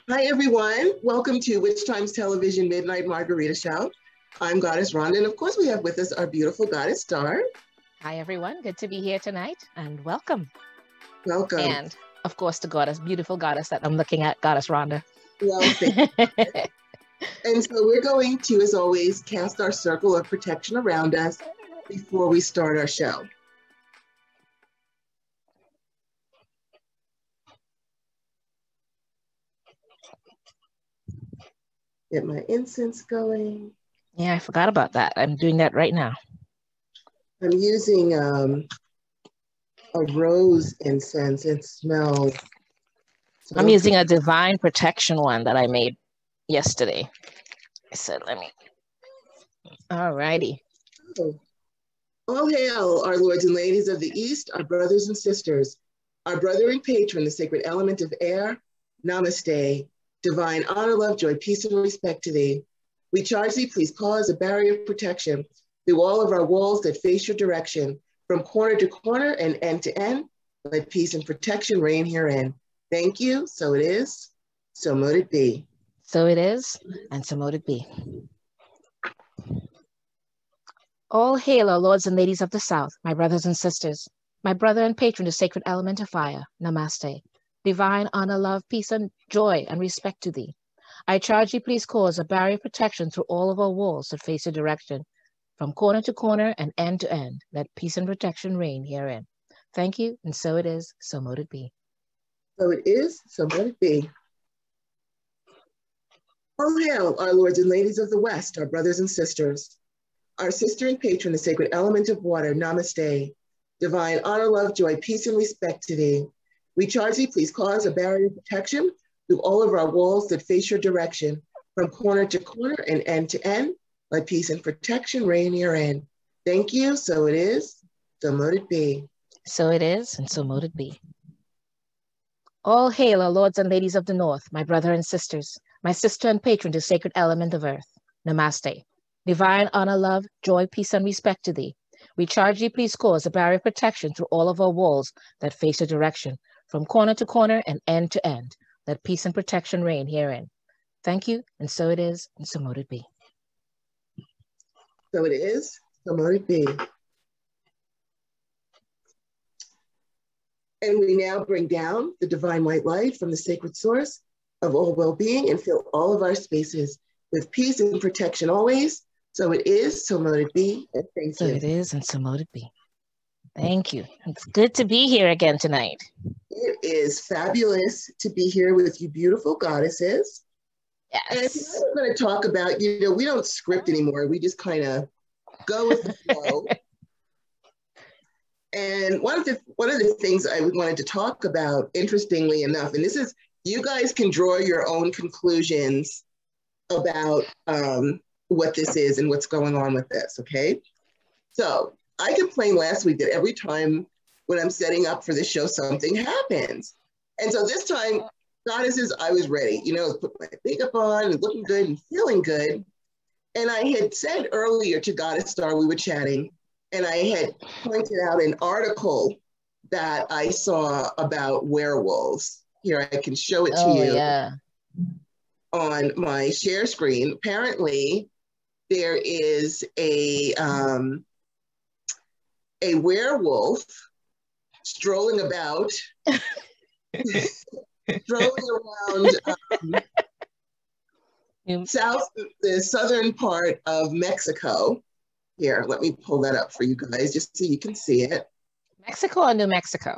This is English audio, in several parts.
Hi, everyone. Welcome to Witch Times Television Midnight Margarita Show. I'm Goddess Rhonda, and of course, we have with us our beautiful goddess Starr. Hi, everyone. Good to be here tonight, and welcome. Welcome. And of course, the goddess, beautiful goddess that I'm looking at, Goddess Rhonda. Well, thank you. And so we're going to, as always, cast our circle of protection around us before we start our show. Get my incense going. Yeah, I forgot about that. I'm doing that right now. I'm using a rose incense. It smells. So I'm using a divine protection one that I made yesterday. I said, let me. All righty. Oh. All hail, our lords and ladies of the East, our brothers and sisters, our brother and patron, the sacred element of air. Namaste. Divine honor, love, joy, peace, and respect to thee. We charge thee, please cause a barrier of protection through all of our walls that face your direction, from corner to corner and end to end. Let peace and protection reign herein. Thank you. So it is. So mote it be. So it is, and so mote it be. All hail, our lords and ladies of the South, my brothers and sisters, my brother and patron, the sacred element of fire. Namaste. Divine honor, love, peace, and joy, and respect to thee. I charge thee, please cause a barrier of protection through all of our walls that face your direction, from corner to corner and end to end. Let peace and protection reign herein. Thank you, and so it is, so mote it be. So it is, so mote it be. All hail, our lords and ladies of the West, our brothers and sisters, our sister and patron, the sacred element of water. Namaste. Divine honor, love, joy, peace, and respect to thee. We charge thee, please cause a barrier of protection through all of our walls that face your direction, from corner to corner and end to end. Let peace and protection reign herein. Thank you. So it is, so mote it be. So it is, and so mote it be. All hail, our lords and ladies of the North, my brother and sisters, my sister and patron, the sacred element of earth. Namaste. Divine honor, love, joy, peace, and respect to thee. We charge thee, please cause a barrier of protection through all of our walls that face your direction, from corner to corner and end to end. Let peace and protection reign herein. Thank you, and so it is, and so mote it be. So it is, so mote it be. And we now bring down the divine white light from the sacred source of all well-being and fill all of our spaces with peace and protection always. So it is, so mote it be, and thank you. So it is, and so mote it be. Thank you. It's good to be here again tonight. It is fabulous to be here with you beautiful goddesses. Yes. And tonight we're going to talk about, we don't script anymore. We just kind of go with the flow. And one of the things I wanted to talk about, interestingly enough, and this is, you guys can draw your own conclusions about what this is and what's going on with this, okay? So I complained last week that every time when I'm setting up for the show, something happens. And so this time, goddesses, I was ready, put my makeup on and looking good and feeling good. And I had said earlier to Goddess Starr, we were chatting, and I had pointed out an article that I saw about werewolves. Here, I can show it to you on my share screen. Apparently, there is a werewolf strolling about, strolling around the southern part of Mexico. Here, let me pull that up for you guys, just so you can see it. Mexico or New Mexico?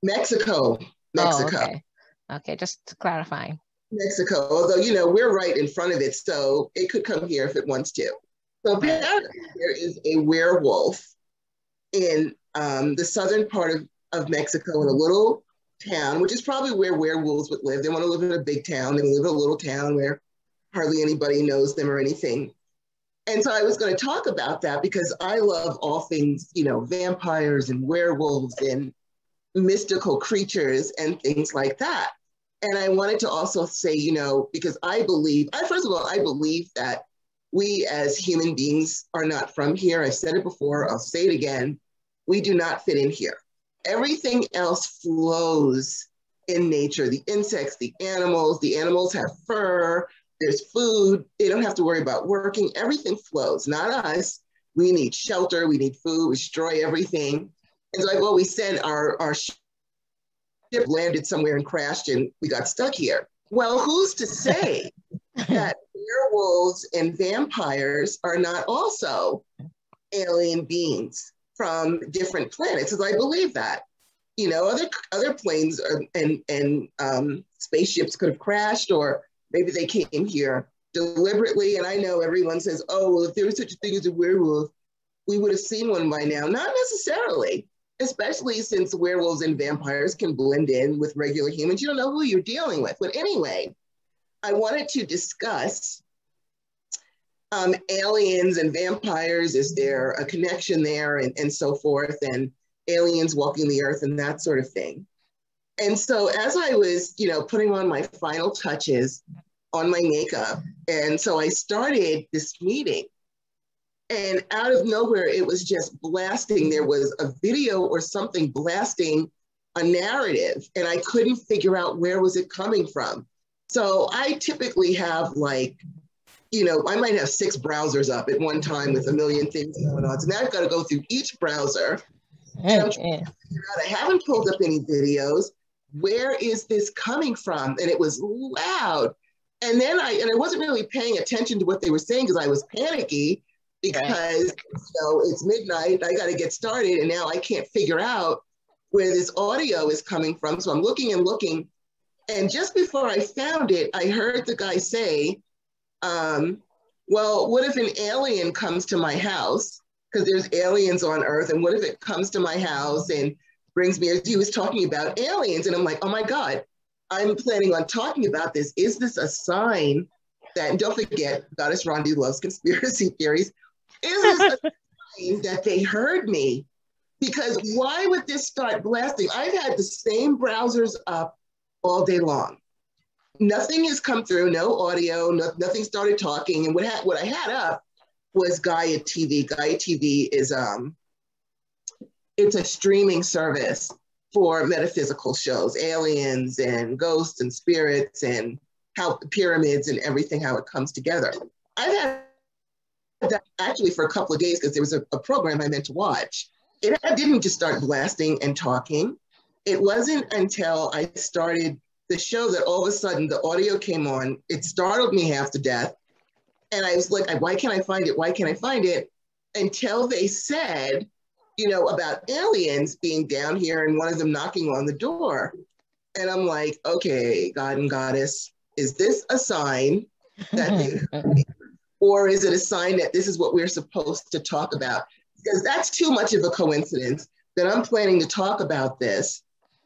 Mexico. Oh, okay. Okay, just clarifying. Mexico, although, we're right in front of it, so it could come here if it wants to. So apparently there is a werewolf in the southern part of Mexico, in a little town, which is probably where werewolves would live. They want to live in a big town. They live in a little town where hardly anybody knows them or anything. And so I was going to talk about that because I love all things, vampires and werewolves and mystical creatures and things like that. And I wanted to also say, because I believe that we as human beings are not from here. I've said it before, I'll say it again. We do not fit in here. Everything else flows in nature, the insects, the animals have fur, there's food, they don't have to worry about working, everything flows, not us. We need shelter, we need food, we destroy everything. And so I've always said our ship landed somewhere and crashed and we got stuck here. Well, who's to say that werewolves and vampires are not also alien beings from different planets? Because I believe that. You know, other planes and spaceships could have crashed, or maybe they came here deliberately. And I know everyone says, oh, well, if there was such a thing as a werewolf, we would have seen one by now. Not necessarily, especially since werewolves and vampires can blend in with regular humans. You don't know who you're dealing with. But anyway, I wanted to discuss aliens and vampires. Is there a connection there, and so forth, and aliens walking the earth and that sort of thing. And so as I was, you know, putting on my final touches on my makeup, and so I started this meeting, and out of nowhere, it was just blasting. There was a video or something blasting a narrative, and I couldn't figure out where was it coming from. So I typically have, like, you know, I might have 6 browsers up at one time with a million things going on. So now I've got to go through each browser. And I'm trying to figure out, I haven't pulled up any videos. Where is this coming from? And it was loud. And then I wasn't really paying attention to what they were saying because I was panicky because, you know, it's midnight, I got to get started. And now I can't figure out where this audio is coming from. So I'm looking and looking. And just before I found it, I heard the guy say, well, what if an alien comes to my house? Because there's aliens on Earth, and what if it comes to my house and brings me, he was talking about aliens, and I'm like, oh my God, I'm planning on talking about this. Is this a sign that, and don't forget, Goddess Rhonda loves conspiracy theories, is this a sign that they heard me? Because why would this start blasting? I've had the same browsers up all day long. Nothing has come through, no audio, nothing started talking, and what I had up was Gaia TV. Gaia TV is it's a streaming service for metaphysical shows, aliens and ghosts and spirits and how pyramids and everything, how it comes together. I've had that actually for a couple of days because there was a program I meant to watch. It didn't just start blasting and talking. It wasn't until I started the show that all of a sudden the audio came on. It startled me half to death. And I was like, why can't I find it? Why can't I find it? Until they said, you know, about aliens being down here and one of them knocking on the door. And I'm like, okay, God and Goddess, is this a sign that they, or is it a sign that this is what we're supposed to talk about? Because that's too much of a coincidence that I'm planning to talk about this.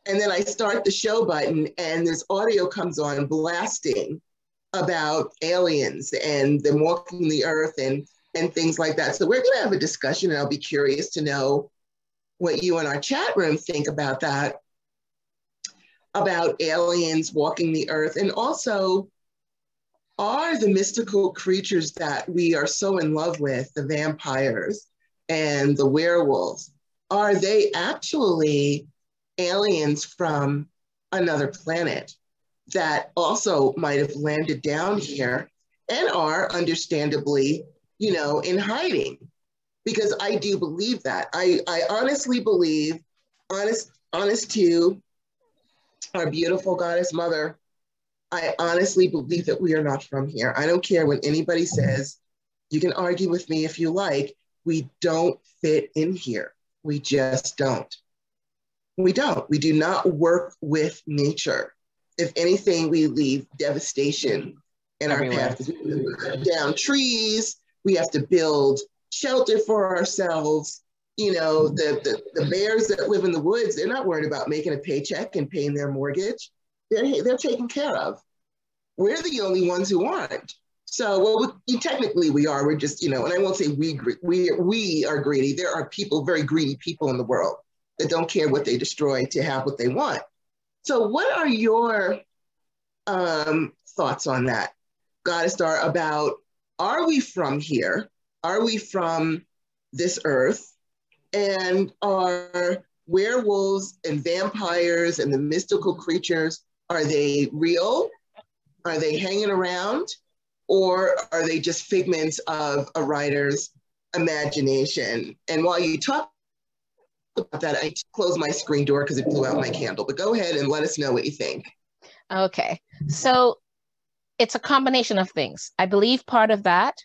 And then I start the show button and this audio comes on blasting about aliens and them walking the earth and things like that. So we're going to have a discussion, and I'll be curious to know what you in our chat room think about that, about aliens walking the earth. And also, are the mystical creatures that we are so in love with, the vampires and the werewolves, are they actually aliens from another planet that also might have landed down here and are understandably, you know, in hiding? Because I do believe that. I honestly believe, honest to our beautiful goddess mother, I honestly believe that we are not from here. I don't care what anybody says. You can argue with me if you like. We don't fit in here. We just don't. We don't. We do not work with nature. If anything, we leave devastation in our path. We cut down trees. We have to build shelter for ourselves. You know, the bears that live in the woods, they're not worried about making a paycheck and paying their mortgage. They're taken care of. We're the only ones who aren't. So, well, technically we are. We're just, you know, and I won't say we are greedy. There are people, very greedy people in the world that don't care what they destroy to have what they want. So what are your thoughts on that, Goddess Starr, about, are we from here? Are we from this earth? And are werewolves and vampires and the mystical creatures, are they real? Are they hanging around? Or are they just figments of a writer's imagination? And while you talk about that, I closed my screen door because it blew out my candle. But go ahead and let us know what you think. Okay, so it's a combination of things. I believe part of that,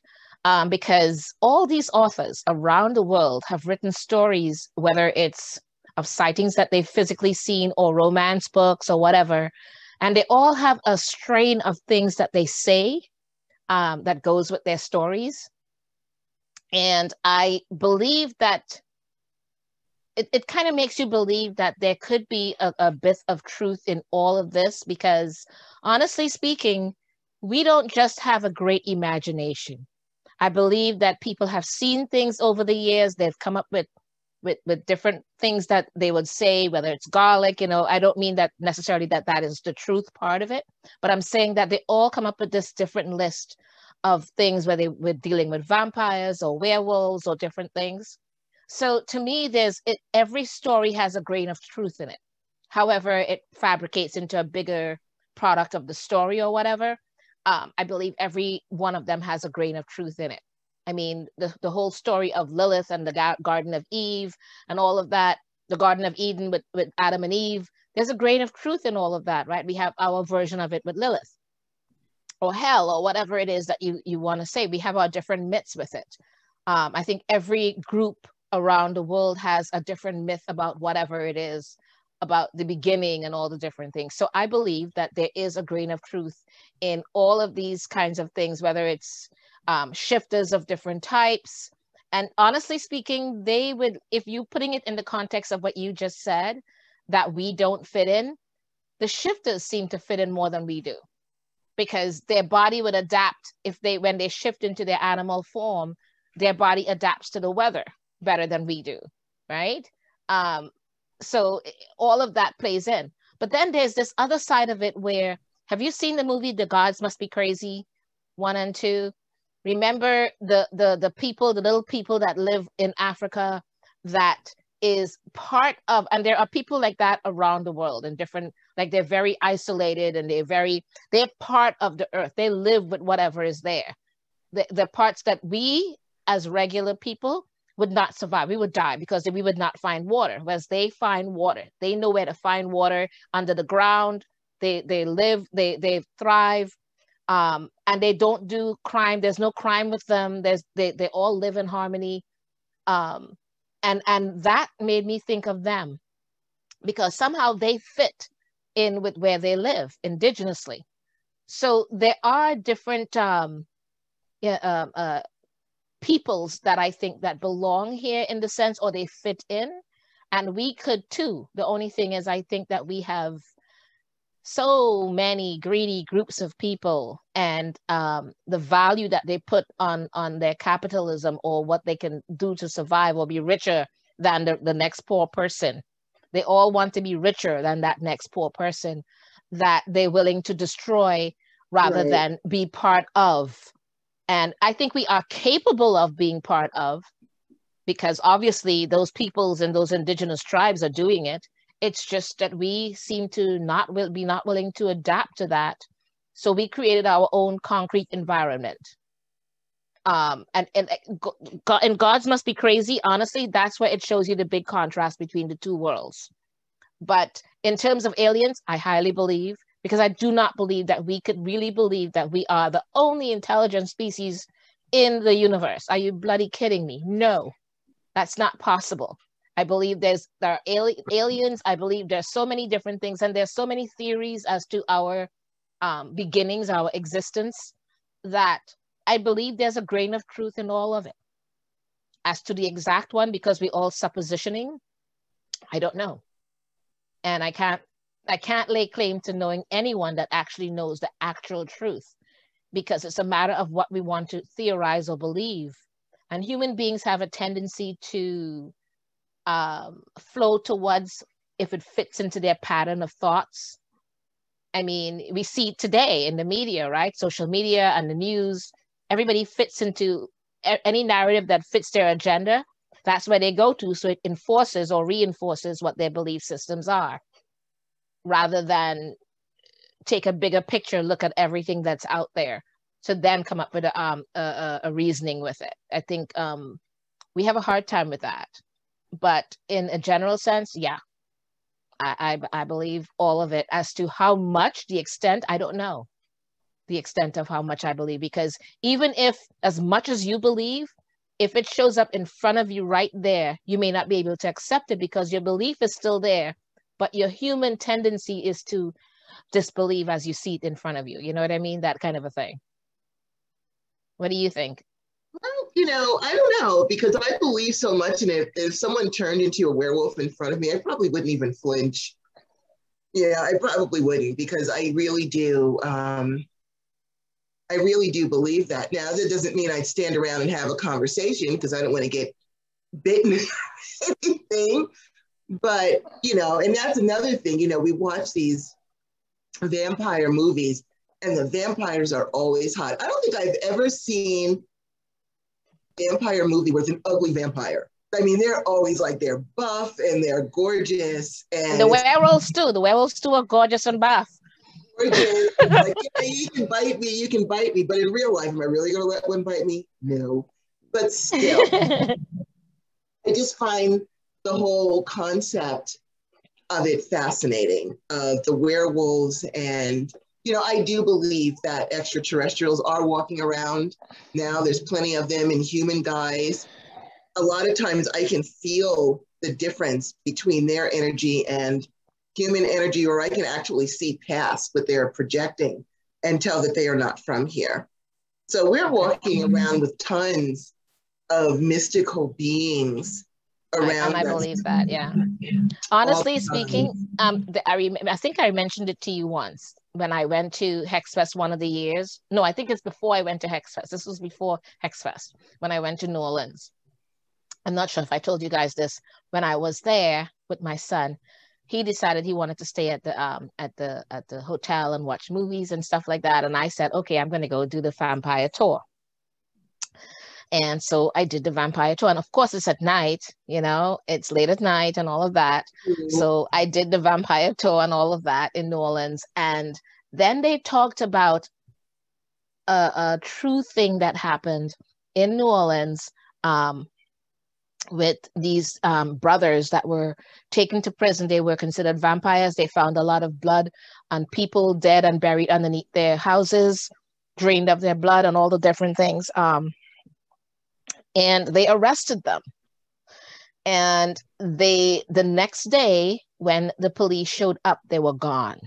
because all these authors around the world have written stories, whether it's of sightings that they've physically seen or romance books or whatever, and they all have a strain of things that they say that goes with their stories. And I believe that it kind of makes you believe that there could be a bit of truth in all of this, because honestly speaking, we don't just have a great imagination. I believe that people have seen things over the years. They've come up with different things that they would say, whether it's garlic, I don't mean that necessarily that is the truth part of it, but I'm saying that they all come up with this different list of things where they were dealing with vampires or werewolves or different things. So to me, every story has a grain of truth in it. However, it fabricates into a bigger product of the story or whatever. I believe every one of them has a grain of truth in it. I mean, the whole story of Lilith and the Garden of Eve and all of that, the Garden of Eden with Adam and Eve, there's a grain of truth in all of that, right? We have our version of it with Lilith or hell or whatever it is that you want to say. We have our different myths with it. I think every group around the world has a different myth about whatever it is, about the beginning and all the different things. So I believe that there is a grain of truth in all of these kinds of things, whether it's shifters of different types. And honestly speaking, they would, if you putting it in the context of what you just said, that we don't fit in, the shifters seem to fit in more than we do, because their body would adapt when they shift into their animal form, their body adapts to the weather better than we do, right? So all of that plays in. But then there's this other side of it where, have you seen the movie The Gods Must Be Crazy 1 and 2? Remember the people, the little people that live in Africa that is part of, and there are people like that around the world and different, like they're very isolated and they're part of the earth. They live with whatever is there. The parts that we as regular people would not survive. We would die because we would not find water, whereas they find water. They know where to find water under the ground. They live, they thrive. And they don't do crime. There's no crime with them. They all live in harmony. And that made me think of them, because somehow they fit in with where they live indigenously. So there are different peoples that I think that belong here in the sense, or they fit in, and we could too. The only thing is, I think that we have so many greedy groups of people, and the value that they put on their capitalism or what they can do to survive or be richer than the next poor person. They all want to be richer than that next poor person that they're willing to destroy rather Right. than be part of. And I think we are capable of being part of, because obviously those peoples and those indigenous tribes are doing it. It's just that we seem to not willing to adapt to that. So we created our own concrete environment. And Gods Must Be Crazy, honestly, that's where it shows you the big contrast between the two worlds. But in terms of aliens, I highly believe, because I do not believe that we could really believe that we are the only intelligent species in the universe. Are you bloody kidding me? No, that's not possible. I believe there are aliens. I believe there's so many different things, and there's so many theories as to our beginnings, our existence, that I believe there's a grain of truth in all of it. As to the exact one, because we all suppositioning, I don't know. And I can't lay claim to knowing anyone that actually knows the actual truth, because it's a matter of what we want to theorize or believe. And human beings have a tendency to flow towards if it fits into their pattern of thoughts. I mean, we see today in the media, right? Social media and the news, everybody fits into any narrative that fits their agenda. That's where they go to. So it enforces or reinforces what their belief systems are, rather than take a bigger picture, look at everything that's out there, to then come up with a reasoning with it. I think we have a hard time with that. But in a general sense, yeah, I believe all of it. As to how much, the extent, I don't know the extent of how much I believe, because even if as much as you believe, if it shows up in front of you right there, you may not be able to accept it because your belief is still there, but your human tendency is to disbelieve as you see it in front of you. You know what I mean? That kind of a thing. What do you think? Well, you know, I don't know, because I believe so much in it. If someone turned into a werewolf in front of me, I probably wouldn't even flinch. Yeah, I probably wouldn't, because I really do. I really do believe that. Now, that doesn't mean I'd stand around and have a conversation, because I don't want to get bitten or anything. But, you know, and that's another thing, you know, we watch these vampire movies and the vampires are always hot. I don't think I've ever seen a vampire movie where it's an ugly vampire. I mean, they're always like, they're buff and they're gorgeous. And the werewolves too. The werewolves too are gorgeous and buff. Gorgeous. Like, yeah, you can bite me, you can bite me. But in real life, am I really going to let one bite me? No. But still, I just find the whole concept of it fascinating, of the werewolves. And, you know, I do believe that extraterrestrials are walking around now. There's plenty of them in human guise. A lot of times I can feel the difference between their energy and human energy, or I can actually see past what they're projecting and tell that they are not from here. So we're walking around with tons of mystical beings around and I believe that, yeah. Honestly speaking, I think I mentioned it to you once when I went to Hexfest one of the years. No, I think it's before I went to Hexfest. This was before Hexfest when I went to New Orleans. I'm not sure if I told you guys this. When I was there with my son, he decided he wanted to stay at the hotel and watch movies and stuff like that. And I said, okay, I'm going to go do the vampire tour. And so I did the vampire tour. And of course, it's at night, you know, it's late at night and all of that. Mm-hmm. So I did the vampire tour and all of that in New Orleans. And then they talked about a true thing that happened in New Orleans with these brothers that were taken to prison. They were considered vampires. They found a lot of blood and people dead and buried underneath their houses, drained of their blood and all the different things. And they arrested them. And the next day, when the police showed up, they were gone.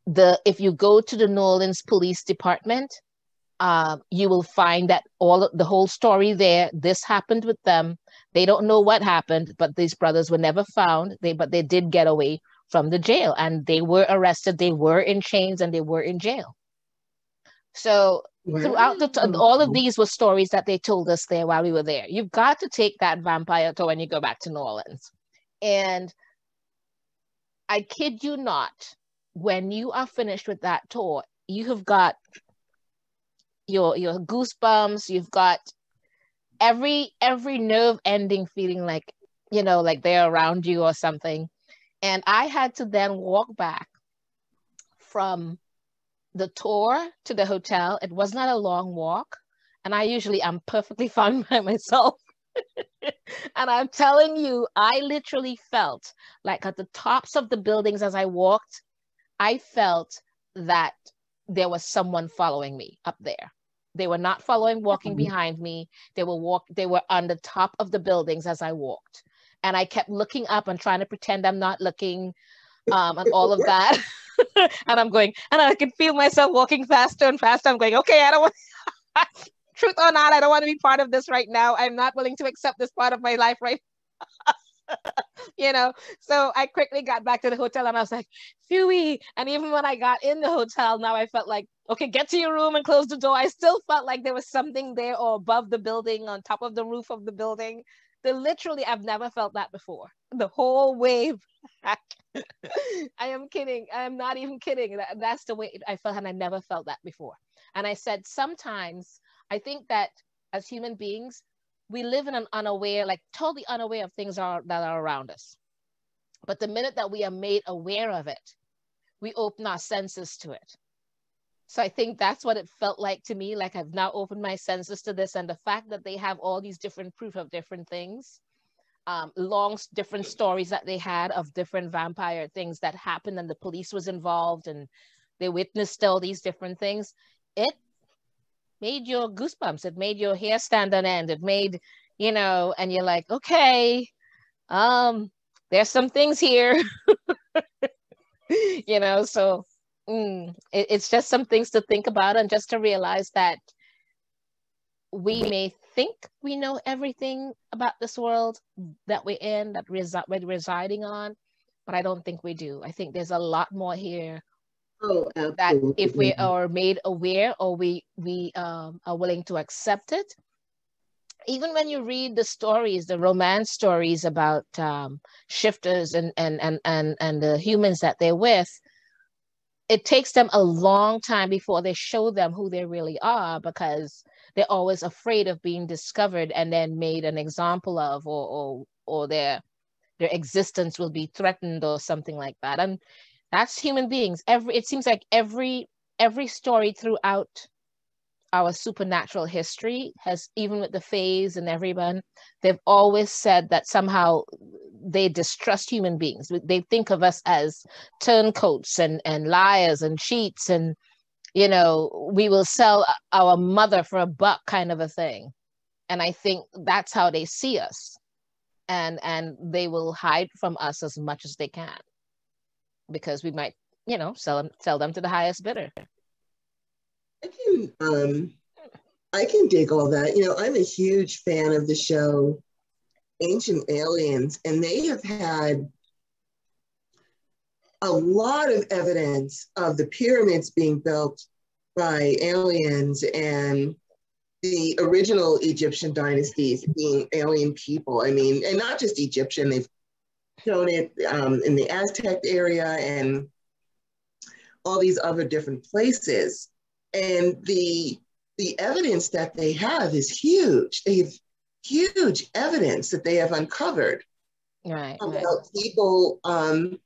If you go to the New Orleans Police Department, you will find that the whole story there. This happened with them. They don't know what happened, but these brothers were never found. But they did get away from the jail, and they were arrested. They were in chains, and they were in jail. So throughout all of these were stories that they told us there while we were there. You've got to take that vampire tour when you go back to New Orleans. And I kid you not, when you are finished with that tour, you have got your goosebumps, you've got every nerve ending feeling like, you know, like they're around you or something. And I had to then walk back from the tour to the hotel. It was not a long walk, and I usually am perfectly fine by myself. And I'm telling you, I literally felt like at the tops of the buildings as I walked, I felt that there was someone following me up there. They were not walking behind me. They were on the top of the buildings as I walked. And I kept looking up and trying to pretend I'm not looking, and all of that. And I'm going, and I can feel myself walking faster and faster. I'm going, okay, I don't want, truth or not, I don't want to be part of this right now. I'm not willing to accept this part of my life right now. You know, so I quickly got back to the hotel and I was like, phew. And even when I got in the hotel, now I felt like, okay, get to your room and close the door. I still felt like there was something there or above the building, on top of the roof of the building. Literally, I've never felt that before. The whole way back. I am kidding. I am not even kidding. That's the way I felt, and I never felt that before. And I said, sometimes I think that as human beings, we live in an unaware, like totally unaware of things that are around us. But the minute that we are made aware of it, we open our senses to it. So I think that's what it felt like to me. Like I've now opened my senses to this, and the fact that they have all these different proof of different things, different stories that they had of different vampire things that happened, and the police was involved, and they witnessed all these different things. It made your goosebumps. It made your hair stand on end. It made, and you're like, okay, there's some things here, so it's just some things to think about, and just to realize that we may think we know everything about this world that we're in, that we're residing on, but I don't think we do. I think there's a lot more here. Oh, that if we are made aware, or we are willing to accept it. Even when you read the stories, the romance stories about shifters and the humans that they're with, it takes them a long time before they show them who they really are, because they're always afraid of being discovered and then made an example of, or their existence will be threatened or something like that. And that's human beings. It seems like every story throughout our supernatural history has, even with the Fays and everyone, they've always said that somehow they distrust human beings. They think of us as turncoats and liars and cheats, and we will sell our mother for a buck, kind of a thing. And I think that's how they see us, and they will hide from us as much as they can, because we might, sell them to the highest bidder. I can dig all that. I'm a huge fan of the show Ancient Aliens, and they have had a lot of evidence of the pyramids being built by aliens, and the original Egyptian dynasties being alien people. I mean, and not just Egyptian, they've shown it in the Aztec area and all these other different places. And the evidence that they have is huge. They have huge evidence that they have uncovered about people, and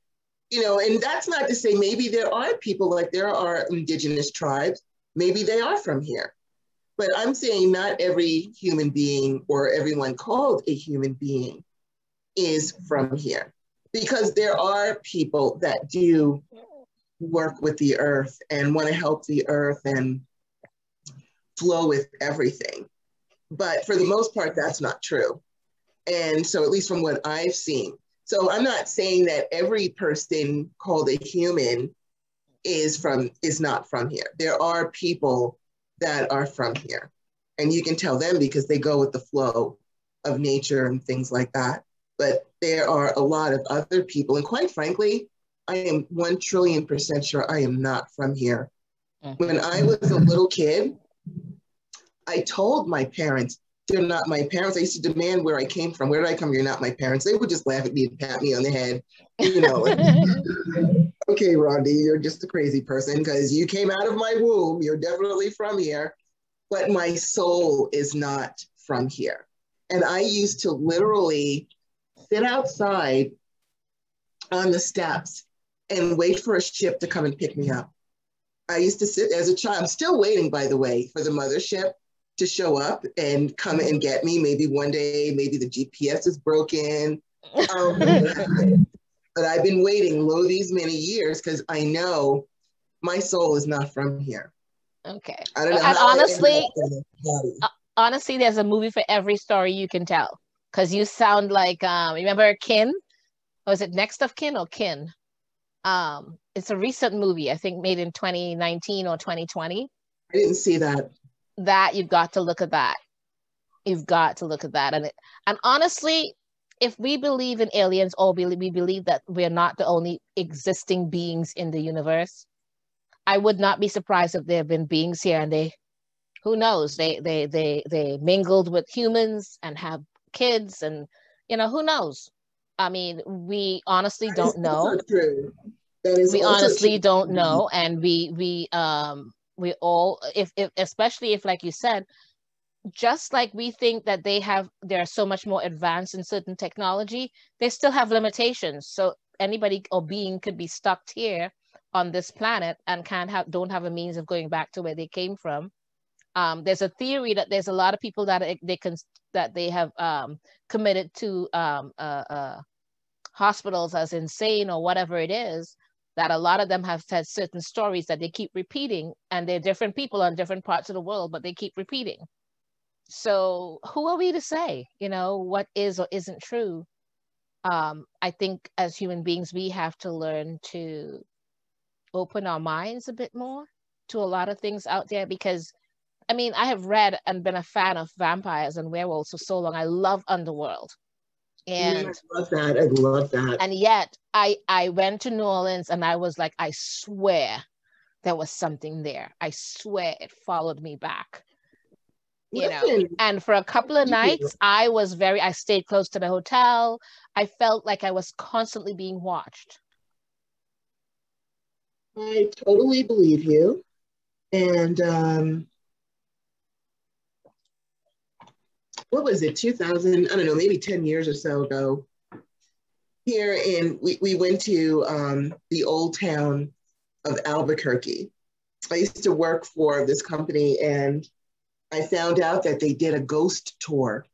that's not to say maybe there are people, like there are indigenous tribes, maybe they are from here. But I'm saying not every human being, or everyone called a human being, is from here. Because there are people that do work with the earth and want to help the earth and flow with everything. But for the most part, that's not true. And so, at least from what I've seen. So I'm not saying that every person called a human is not from here. There are people that are from here. And you can tell them because they go with the flow of nature and things like that. But there are a lot of other people. And quite frankly, I am 1,000,000,000% sure I am not from here. When I was a little kid, I told my parents, they're not my parents. I used to demand where I came from. Where did I come? You're not my parents. They would just laugh at me and pat me on the head. Okay, Rhonda, you're just a crazy person because you came out of my womb. You're definitely from here. But my soul is not from here. And I used to literally sit outside on the steps and wait for a ship to come and pick me up. I used to sit as a child. I'm still waiting, by the way, for the mothership to show up and come and get me. Maybe one day, maybe the GPS is broken. But I've been waiting these many years because I know my soul is not from here. Okay. I don't know. And honestly, there's a movie for every story you can tell. Because you sound like, remember Kin? Was it Next of Kin or Kin? It's a recent movie, I think made in 2019 or 2020. I didn't see that. You've got to look at that. You've got to look at that. And honestly, if we believe in aliens, or we believe that we're not the only existing beings in the universe, I would not be surprised if there have been beings here and who knows, they mingled with humans and have kids, and who knows. I mean, we honestly don't know. True. That is we honestly true. Don't know, and we all, if especially if, like you said, just like we think that they're so much more advanced in certain technology, they still have limitations. So anybody or being could be stuck here on this planet and don't have a means of going back to where they came from. There's a theory that there's a lot of people that they have committed to hospitals as insane or whatever it is, that a lot of them have said certain stories that they keep repeating, and they're different people on different parts of the world, but they keep repeating. So who are we to say, what is or isn't true? I think as human beings, we have to learn to open our minds a bit more to a lot of things out there, because I have read and been a fan of vampires and werewolves for so long. I love Underworld. And I love that. I love that. And yet I went to New Orleans and I was like, I swear there was something there. I swear it followed me back. And for a couple of nights, I stayed close to the hotel. I felt like I was constantly being watched. I totally believe you. And what was it, 2000, I don't know, maybe 10 years or so ago, we went to the old town of Albuquerque. I used to work for this company, and I found out that they did a ghost tour.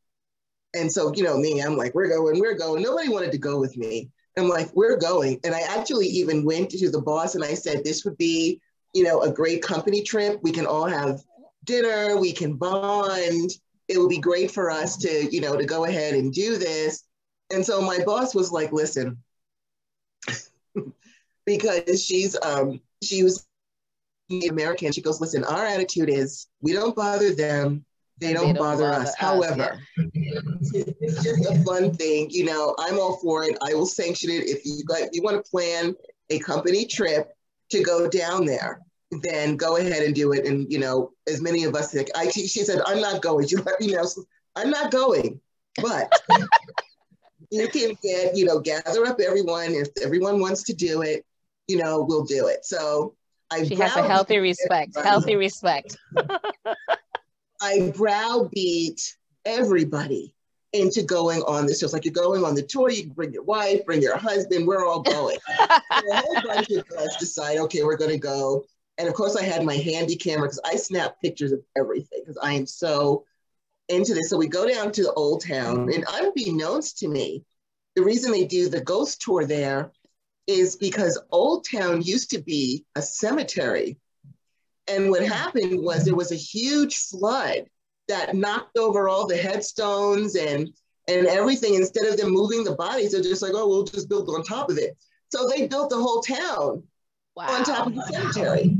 And so, me, I'm like, we're going. Nobody wanted to go with me. I'm like, we're going. And I actually even went to the boss and I said, this would be, a great company trip. We can all have dinner, we can bond. It would be great for us to, to go ahead and do this. And so my boss was like, listen, because she was American. She goes, listen, our attitude is we don't bother them. They don't bother us. However, it's just a fun thing. I'm all for it. I will sanction it. If you want to plan a company trip to go down there, then go ahead and do it. And, as many of us, she said, I'm not going. She let me know. So I'm not going, but you can gather up everyone. If everyone wants to do it, we'll do it. So she has a healthy respect. I browbeat everybody into going on this. So it's like you're going on the tour, you can bring your wife, bring your husband, we're all going. So a whole bunch of us decide, okay, we're going to go. And of course I had my handy camera because I snap pictures of everything because I am so into this. So we go down to the old town, and unbeknownst to me, the reason they do the ghost tour there is because Old Town used to be a cemetery. And what happened was there was a huge flood that knocked over all the headstones and everything. Instead of them moving the bodies, they're just like, oh, we'll just build on top of it. So they built the whole town on top of the cemetery.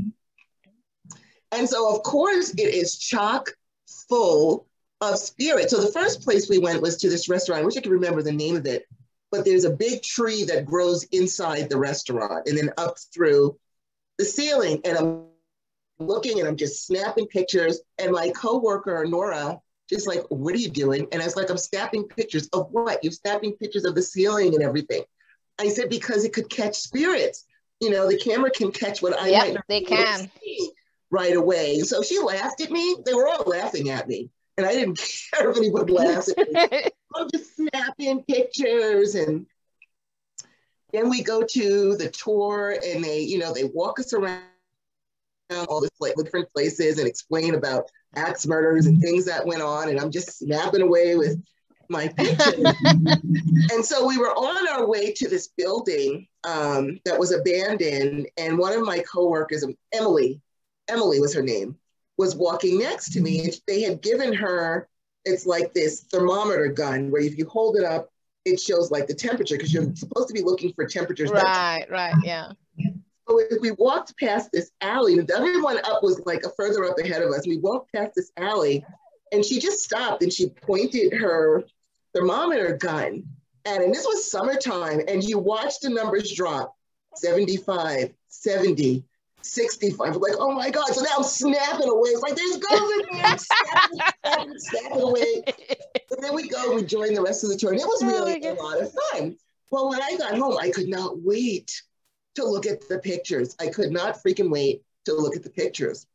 And so, of course, it is chock full of spirit. So the first place we went was to this restaurant. I wish I could remember the name of it, but there's a big tree that grows inside the restaurant and then up through the ceiling. And I'm looking and I'm just snapping pictures. And my coworker, Nora, just like, what are you doing? And I was like, I'm snapping pictures of what? You're snapping pictures of the ceiling and everything. I said, because it could catch spirits. The camera can catch what I might not they can see right away. So she laughed at me. They were all laughing at me. And I didn't care if anyone laughed at me. I'm just snapping pictures. And then we go to the tour and they walk us around all the different places and explain about axe murders and things that went on. And I'm just snapping away with my pictures. And so we were on our way to this building that was abandoned. And one of my coworkers, Emily was her name, was walking next to me. And they had given her, it's like this thermometer gun where if you hold it up, it shows like the temperature because you're supposed to be looking for temperatures. Right, yeah. So as we walked past this alley, and everyone up was like further up ahead of us. We walked past this alley and she just stopped and she pointed her thermometer gun. And this was summertime and you watched the numbers drop, 75, 70, 65. I'm like, oh my God. So now I'm snapping away. It's like, there's ghosts in there. Snapping away. And then we go, we join the rest of the tour. And it was really a lot of fun. Well, when I got home, I could not wait to look at the pictures. I could not freaking wait to look at the pictures.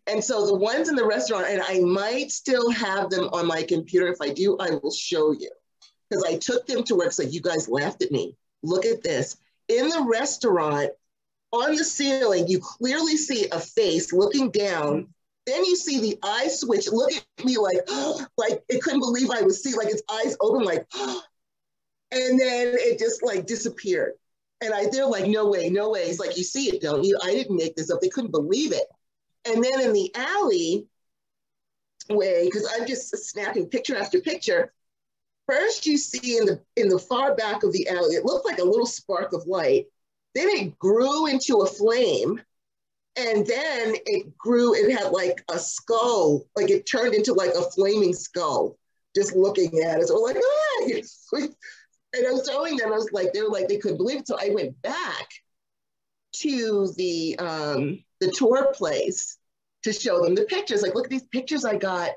And so the ones in the restaurant, and I might still have them on my computer. If I do, I will show you. Because I took them to work. It's like, you guys laughed at me. Look at this. In the restaurant, on the ceiling, you clearly see a face looking down. Then you see the eye switch, look at me like, like it couldn't believe I was seeing, like its eyes open, like, and then it just like disappeared. And they're like, no way, no way. It's like, you see it, don't you? I didn't make this up. They couldn't believe it. And then in the alley way, because I'm just snapping picture after picture, first you see in the far back of the alley, it looked like a little spark of light. Then it grew into a flame. And then it had like a skull, like it turned into like a flaming skull, just looking at it. So like, ah! And I was showing them, I was like, they were like, they couldn't believe it. So I went back to the tour place to show them the pictures. Like, look at these pictures I got,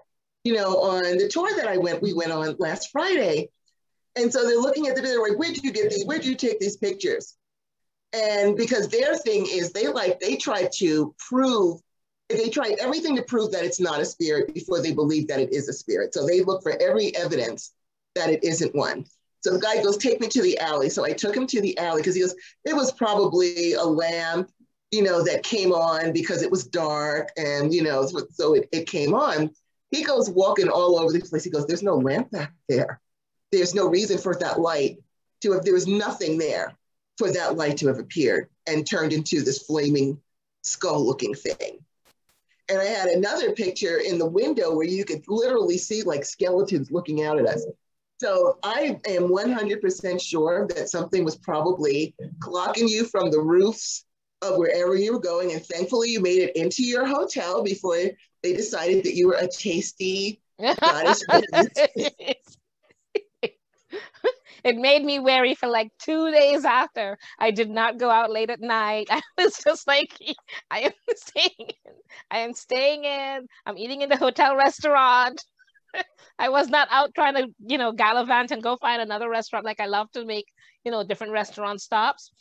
on the tour that we went on last Friday. And so they're looking at they're like, where'd you get these? Where'd you take these pictures? And because their thing is they try everything to prove that it's not a spirit before they believe that it is a spirit. So they look for every evidence that it isn't one. So the guy goes, take me to the alley. So I took him to the alley because he goes, it was probably a lamp, that came on because it was dark and, so it came on. He goes walking all over the place. He goes, there's no lamp back there. There's no reason for that light there was nothing there for that light to have appeared and turned into this flaming skull-looking thing. And I had another picture in the window where you could literally see like skeletons looking out at us. So I am 100% sure that something was probably clocking you from the roofs of wherever you were going. And thankfully you made it into your hotel before they decided that you were a tasty goddess. It made me wary for like 2 days after. I did not go out late at night. I was just like, I am staying in. I'm eating in the hotel restaurant. I was not out trying to, gallivant and go find another restaurant. Like I love to make, different restaurant stops.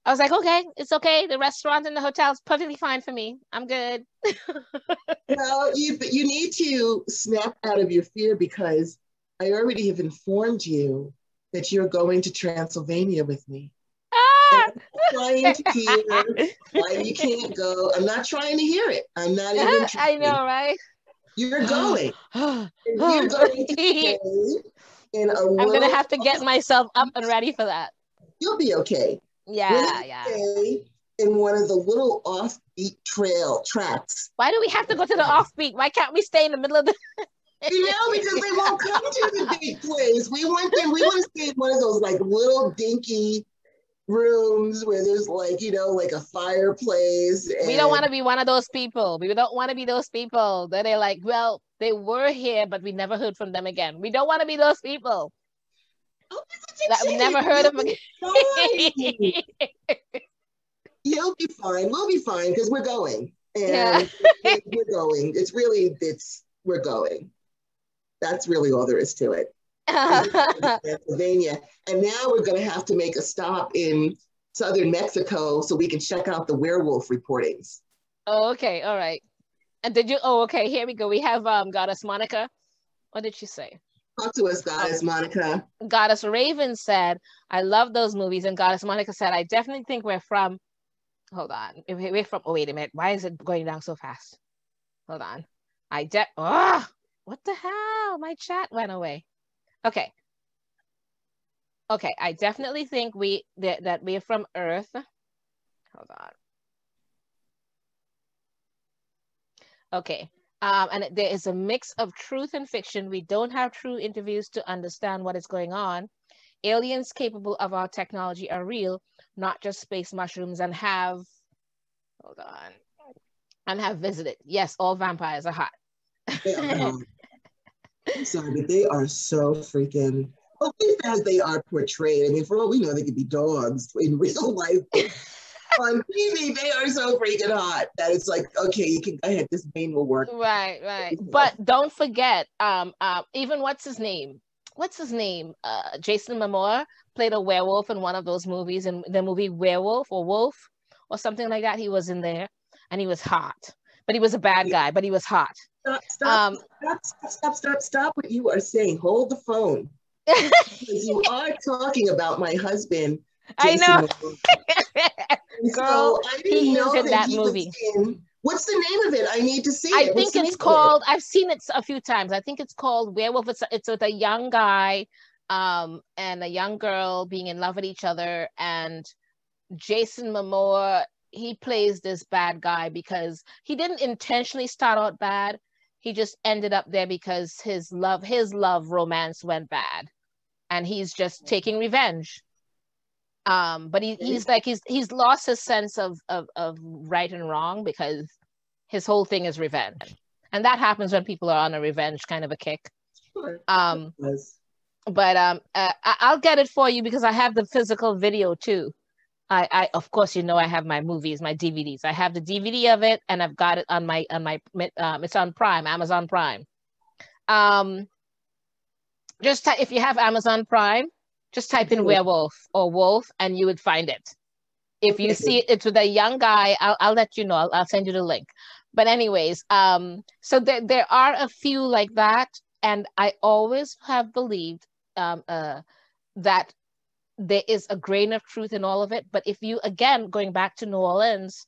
I was like, okay, it's okay. The restaurant and the hotel is perfectly fine for me. I'm good. Well, you need to snap out of your fear because I already have informed you that you're going to Transylvania with me. I'm trying to hear why you can't go. I'm not trying to hear it. I'm not even trying. I know, right? You're going. You're going to stay in I'm going to have to get myself up and ready for that. You'll be okay. Yeah. Stay in one of the little offbeat tracks. Why do we have to go to the offbeat? Why can't we stay in the middle of the... Because they won't come to the big place. We want to stay in one of those like little dinky rooms where there's like, like a fireplace. We don't want to be one of those people. We don't want to be those people that they're like, well, they were here, but we never heard from them again. We don't want to be those people. Oh, that we never heard of again. You'll be fine. We'll be fine because we're going. And we're going. We're going. That's really all there is to it. Pennsylvania. And now we're going to have to make a stop in southern Mexico so we can check out the werewolf reportings. Oh, okay. All right. And okay, here we go. We have Goddess Monica. What did she say? Talk to us, Goddess Monica. Goddess Raven said, I love those movies. And Goddess Monica said, I definitely think we're from, hold on. We're from, wait a minute. Why is it going down so fast? Hold on. What the hell? My chat went away. Okay, I definitely think that we're from Earth. Hold on. Okay, and there is a mix of truth and fiction. We don't have true interviews to understand what is going on. Aliens capable of our technology are real, not just space mushrooms, and have visited. Yes, all vampires are hot. I'm sorry, but they are so freaking, at least as they are portrayed. I mean, for all we know, they could be dogs in real life. On TV, they are so freaking hot that it's like, okay, you can go ahead, this vein will work. Right. But don't forget, even what's his name? Jason Momoa played a werewolf in one of those movies, in the movie Werewolf or Wolf or something like that. He was in there and he was hot. but he was a bad guy, but he was hot. Stop what you are saying. Hold the phone. Because you are talking about my husband, Jason. I know. Girl, so I didn't know in that movie. What's the name of it? I need to see it. I think it's called, I've seen it a few times. I think it's called Werewolf. It's with a young guy and a young girl being in love with each other. And Jason Momoa, he plays this bad guy because he didn't intentionally start out bad. He just ended up there because his love romance went bad. And he's just taking revenge. But he's lost his sense of right and wrong because his whole thing is revenge, and that happens when people are on a revenge kind of a kick. Sure. But I'll get it for you because I have the physical video too. I of course, you know, I have my movies, my DVDs. I have the DVD of it, and I've got it on my it's on Prime, Amazon Prime. Just if you have Amazon Prime, just type in werewolf or wolf and you would find it. If you see it, it's with a young guy. I'll let you know. I'll send you the link. But anyways, so there are a few like that. And I always have believed that there is a grain of truth in all of it. But if you, again, going back to New Orleans,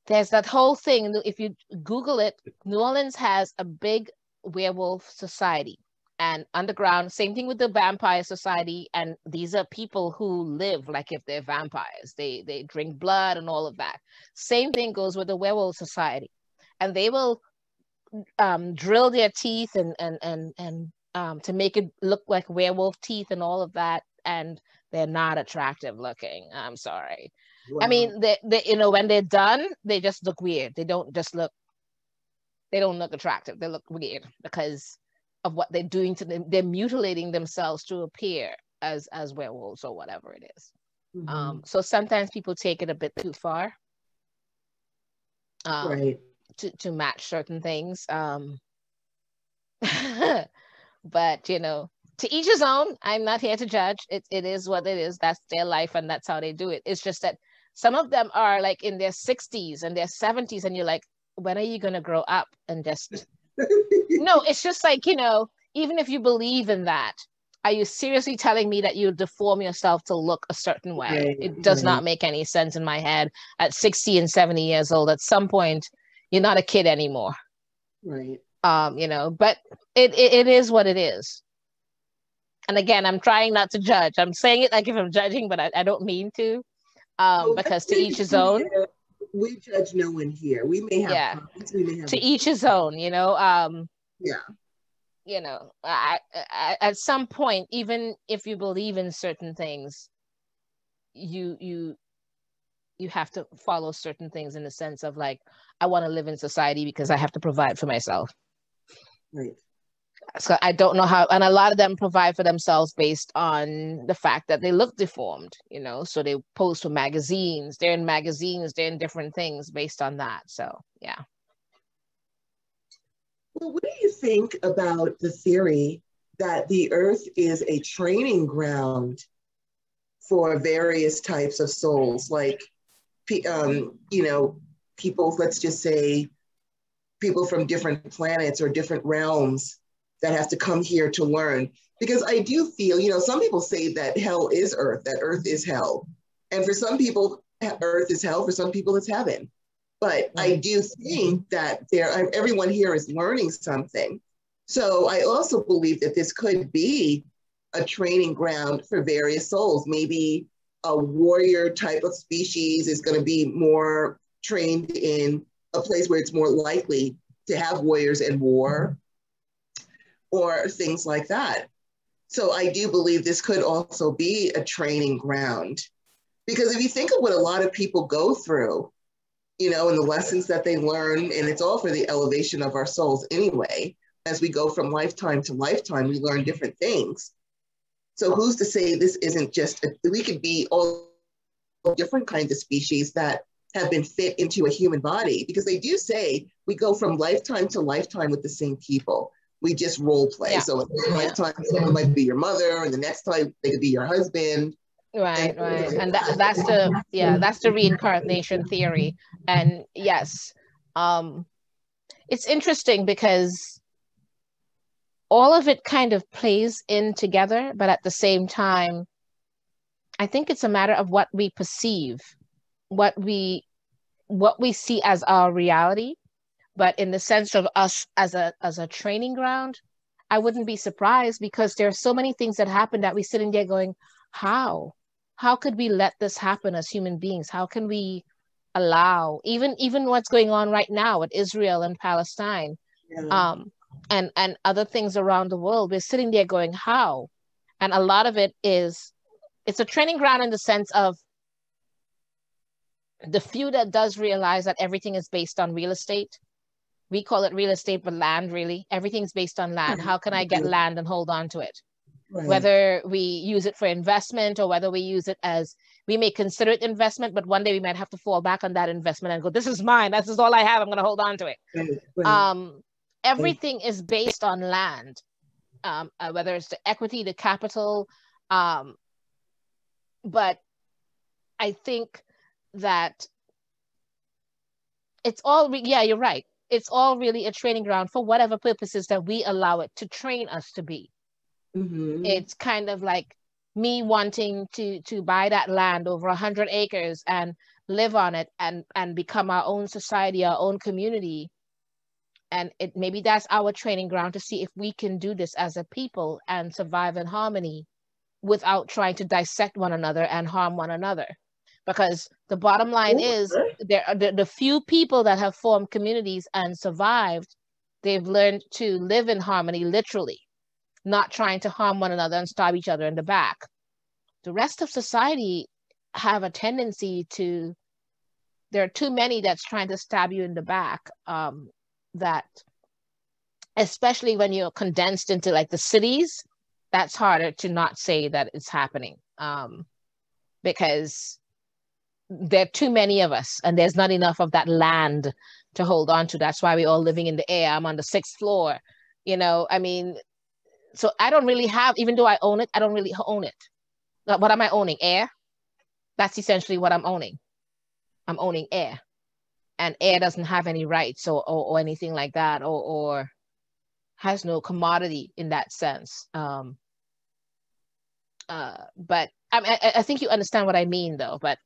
there's that whole thing. If you Google it, New Orleans has a big werewolf society. And underground, same thing with the vampire society. And these are people who live like if they're vampires. They drink blood and all of that. Same thing goes with the werewolf society. And they will drill their teeth and to make it look like werewolf teeth and all of that. And they're not attractive looking. I'm sorry. Wow. I mean, they you know, when they're done, they just look weird. They don't look attractive. They look weird because of what they're doing to them. They're mutilating themselves to appear as werewolves or whatever it is. Mm-hmm. So sometimes people take it a bit too far right. to match certain things. But, you know, to each his own. I'm not here to judge. It is what it is. That's their life and that's how they do it. It's just that some of them are like in their 60s and their 70s and you're like, when are you going to grow up and just... No, it's just like, you know, even if you believe in that, are you seriously telling me that you deform yourself to look a certain way? Right, it does not make any sense in my head. At 60 and 70 years old, at some point, you're not a kid anymore. Right. You know, but it is what it is. And again, I'm trying not to judge. I'm saying it like if I'm judging, but I don't mean to. Because to each his own. We judge no one here. We may have comments, we may have to each his own, you know. Yeah. You know, at some point, even if you believe in certain things, you have to follow certain things in the sense of like, I want to live in society because I have to provide for myself. Right. So I don't know how, and a lot of them provide for themselves based on the fact that they look deformed, you know, so they post for magazines, they're in magazines, they're in different things based on that. So, yeah. Well, what do you think about the theory that the earth is a training ground for various types of souls? Like, you know, people, let's just say people from different planets or different realms that have to come here to learn. Because I do feel, you know, some people say that hell is earth, that earth is hell. And for some people, earth is hell, for some people it's heaven. But I do think that everyone here is learning something. So I also believe that this could be a training ground for various souls. Maybe a warrior type of species is going to be more trained in a place where it's more likely to have warriors and war, or things like that. So I do believe this could also be a training ground. Because if you think of what a lot of people go through, you know, and the lessons that they learn, and it's all for the elevation of our souls anyway, as we go from lifetime to lifetime, we learn different things. So who's to say this isn't just, we could be all different kinds of species that have been fit into a human body, because they do say we go from lifetime to lifetime with the same people. We just role play. Yeah. So lifetime, someone might be your mother, and the next time they could be your husband. Right. And that's the reincarnation theory. And yes, It's interesting because all of it kind of plays in together, but at the same time, I think it's a matter of what we perceive, what we see as our reality. But in the sense of us as a training ground, I wouldn't be surprised, because there are so many things that happen that we sit in there going, how could we let this happen as human beings? How can we allow even what's going on right now with Israel and Palestine, Yeah. and other things around the world? We're sitting there going, how? And a lot of it is, it's a training ground in the sense of the few that does realize that everything is based on real estate. We call it real estate, but land, really. Everything's based on land. How can I get land and hold on to it? Right. Whether we use it for investment or whether we use it as, we may consider it investment, but one day we might have to fall back on that investment and go, this is mine. This is all I have. I'm going to hold on to it. Right. Everything is based on land, whether it's the equity, the capital. But I think that it's all, yeah, you're right. It's all really a training ground for whatever purposes that we allow it to train us to be. Mm-hmm. It's kind of like me wanting to buy that land over 100 acres and live on it and become our own society, our own community. And maybe that's our training ground to see if we can do this as a people and survive in harmony without trying to dissect one another and harm one another. Because the bottom line is, there are the few people that have formed communities and survived, they've learned to live in harmony, literally, not trying to harm one another and stab each other in the back. The rest of society have a tendency to, there are too many that's trying to stab you in the back, that, especially when you're condensed into like the cities, that's harder to not say that it's happening, because there are too many of us and there's not enough of that land to hold on to. That's why we're all living in the air. I'm on the 6th floor, I mean, so I don't really have, even though I own it, I don't really own it. What am I owning? Air? That's essentially what I'm owning. I'm owning air, and air doesn't have any rights or anything like that, or has no commodity in that sense. But I think you understand what I mean, though. But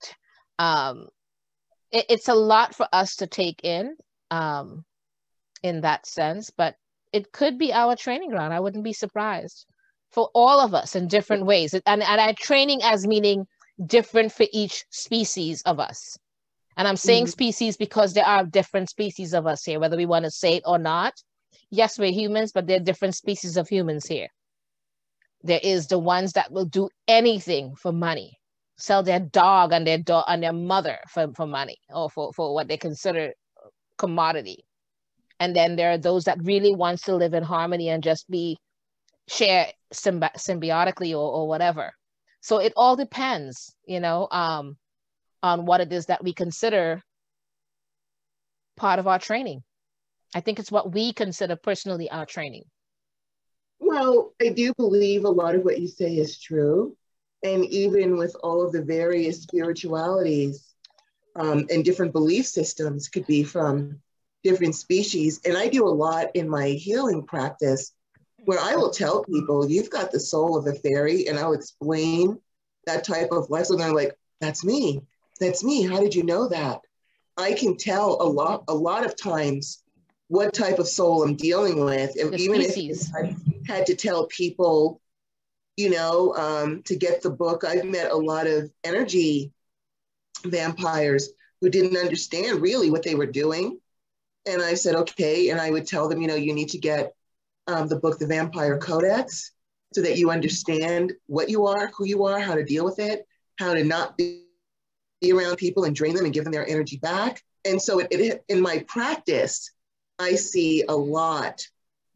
it's a lot for us to take in that sense. But it could be our training ground. I wouldn't be surprised, for all of us in different ways. And I training as meaning different for each species of us. And I'm saying species because there are different species of us here, whether we want to say it or not. Yes, we're humans, but there are different species of humans here. There is the ones that will do anything for money, sell their dog and their mother for money, or for what they consider commodity. And then there are those that really wants to live in harmony and just share symbiotically or whatever. So it all depends, on what it is that we consider part of our training. I think it's what we consider personally our training. Well, I do believe a lot of what you say is true. And even with all of the various spiritualities and different belief systems could be from different species. And I do a lot in my healing practice where I will tell people, you've got the soul of a fairy, and I'll explain that type of life. So they're like, that's me. That's me. How did you know that? I can tell a lot of times what type of soul I'm dealing with. And even if I had to tell people, to get the book, I've met a lot of energy vampires who didn't understand really what they were doing. And I said, okay. And I would tell them, you need to get the book, The Vampire Codex, so that you understand what you are, who you are, how to deal with it, how to not be around people and drain them and give them their energy back. And so in my practice, I see a lot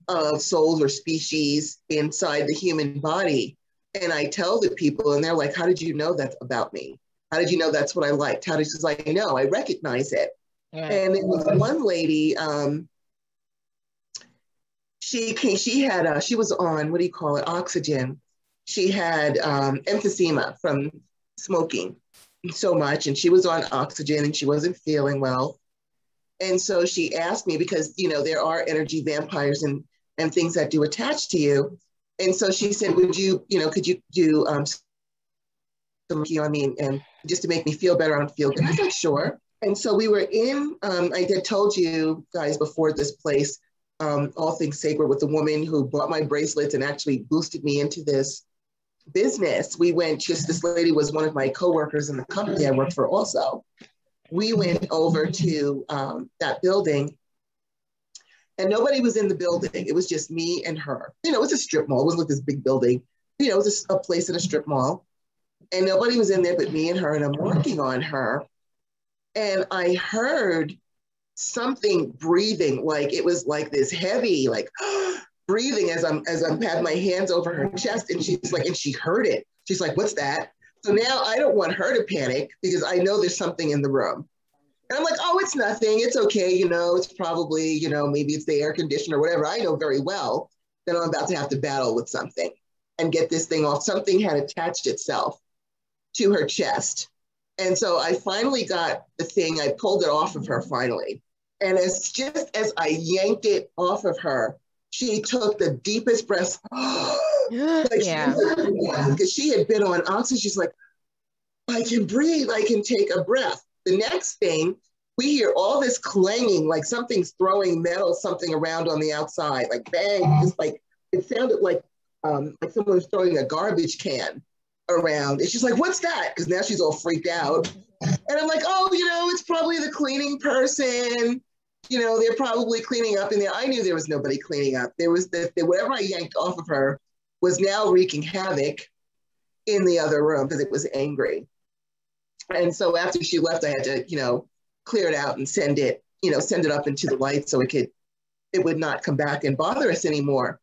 of souls or species inside the human body. And I tell the people, and they're like, how did you know that about me? How did you know that's what I liked? How did you, like, I know, I recognize it. Right. And it was one lady, she was on, what do you call it? Oxygen. She had emphysema from smoking so much, and she was on oxygen and she wasn't feeling well. And so she asked me, because, you know, there are energy vampires and things that do attach to you. And so she said, would you, you know, could you do some on me, and just to make me feel better, I don't feel good. I said, sure. And so we were in, I had told you guys before, this place, All Things Sacred, with the woman who bought my bracelets and actually boosted me into this business. We went, just, this lady was one of my coworkers in the company I worked for also. We went over to that building, and nobody was in the building. It was just me and her. You know, it was a strip mall. It wasn't like this big building. You know, it was a place in a strip mall. And nobody was in there but me and her, and I'm working on her. And I heard something breathing, like it was like this heavy, like breathing as I'm had my hands over her chest. And she's like, and she heard it. She's like, what's that? So now I don't want her to panic, because I know there's something in the room. And I'm like, oh, it's nothing. It's okay. You know, it's probably, you know, maybe it's the air conditioner or whatever. I know very well that I'm about to have to battle with something and get this thing off. Something had attached itself to her chest. And so I finally got the thing, I pulled it off of her finally. And just as I yanked it off of her, she took the deepest breath. Because she had been on oxygen. She's like, I can breathe, I can take a breath. The next thing, we hear all this clanging, like something's throwing metal, something around on the outside, like bang, just like, it sounded like someone was throwing a garbage can around. And she's like, what's that? Because now she's all freaked out. And I'm like, oh, you know, it's probably the cleaning person. You know, they're probably cleaning up in there. I knew there was nobody cleaning up. There was whatever I yanked off of her was now wreaking havoc in the other room because it was angry. And so after she left, I had to, you know, clear it out and send it up into the light so it would not come back and bother us anymore.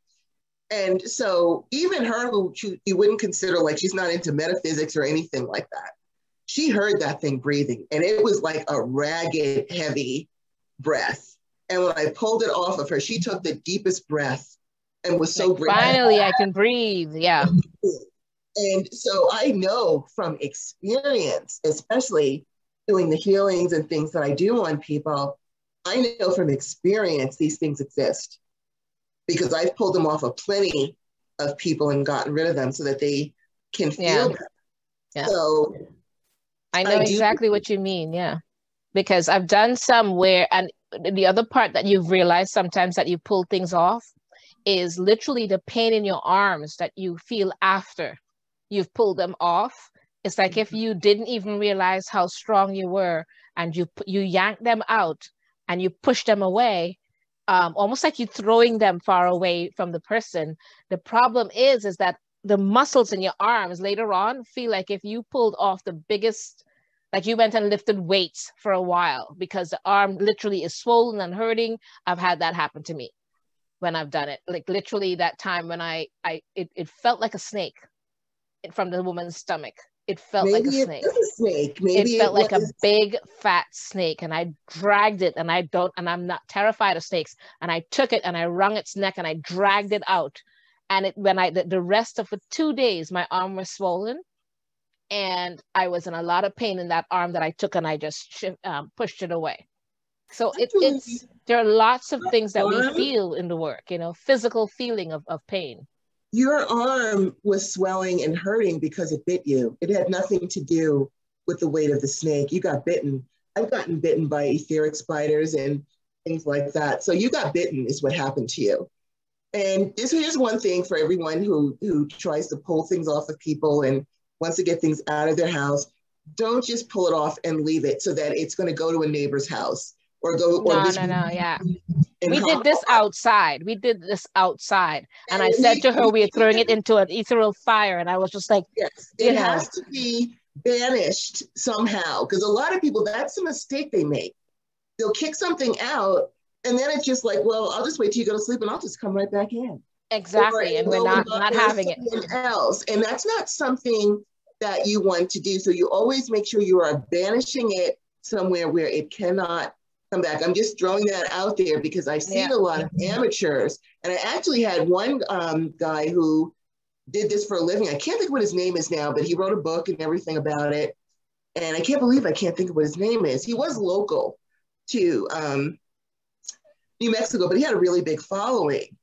And so even her, who you wouldn't consider, like, she's not into metaphysics or anything like that, she heard that thing breathing, and it was like a ragged, heavy breath. And when I pulled it off of her, she took the deepest breath and was so grateful. Finally, I can breathe. Yeah. And so I know from experience, especially doing the healings and things that I do on people, I know from experience these things exist, because I've pulled them off of plenty of people and gotten rid of them so that they can feel better. Yeah. So I know exactly what you mean. Yeah. Because I've done some where, and the other part that you've realized sometimes that you pull things off is literally the pain in your arms that you feel after you've pulled them off. It's like if you didn't even realize how strong you were, and you yank them out and you push them away, almost like you throwing them far away from the person. The problem is that the muscles in your arms later on feel like if you pulled off the biggest, like you went and lifted weights for a while, because the arm literally is swollen and hurting. I've had that happen to me when I've done it. Like literally that time when it felt like a snake from the woman's stomach. It felt like a snake. Maybe it felt like a big fat snake, and I dragged it, and I'm not terrified of snakes. And I took it and I wrung its neck and I dragged it out. And the rest of the 2 days, my arm was swollen, and I was in a lot of pain in that arm that I took, and I just pushed it away. So there are lots of things that we feel in the work, you know, physical feeling of pain. Your arm was swelling and hurting because it bit you. It had nothing to do with the weight of the snake. You got bitten. I've gotten bitten by etheric spiders and things like that. So you got bitten is what happened to you. And here's one thing for everyone who tries to pull things off of people and wants to get things out of their house. Don't just pull it off and leave it so that it's going to go to a neighbor's house or go. Yeah. We did this outside. And I said to her, we are throwing it into an ethereal fire. And I was just like, yes, it has to be banished somehow. Because a lot of people, that's a mistake they make. They'll kick something out, and then it's just like, well, I'll just wait till you go to sleep and I'll just come right back in. Exactly. And we're not having it. Else. And that's not something that you want to do. So you always make sure you are banishing it somewhere where it cannot come back. I'm just throwing that out there because I've seen a lot of amateurs. And I actually had one guy who did this for a living. I can't think of what his name is now, but he wrote a book and everything about it. And I can't believe I can't think of what his name is. He was local to New Mexico, but he had a really big following.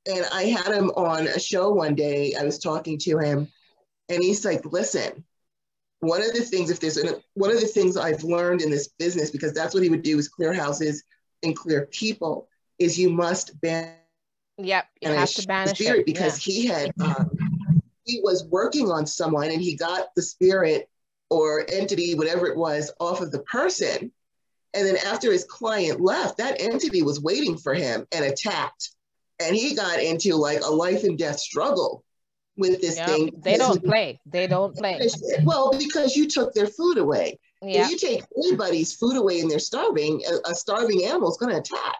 And I had him on a show one day. I was talking to him, and he's like, listen, one of the things I've learned in this business, because that's what he would do, is clear houses and clear people, is you must banish you have to banish the spirit, it. because he was working on someone, and he got the spirit or entity, whatever it was, off of the person. And then after his client left, that entity was waiting for him and attacked. And he got into like a life and death struggle with this thing. They don't play. They don't play. Well, because you took their food away. Yeah. If you take anybody's food away and they're starving, a starving animal is going to attack.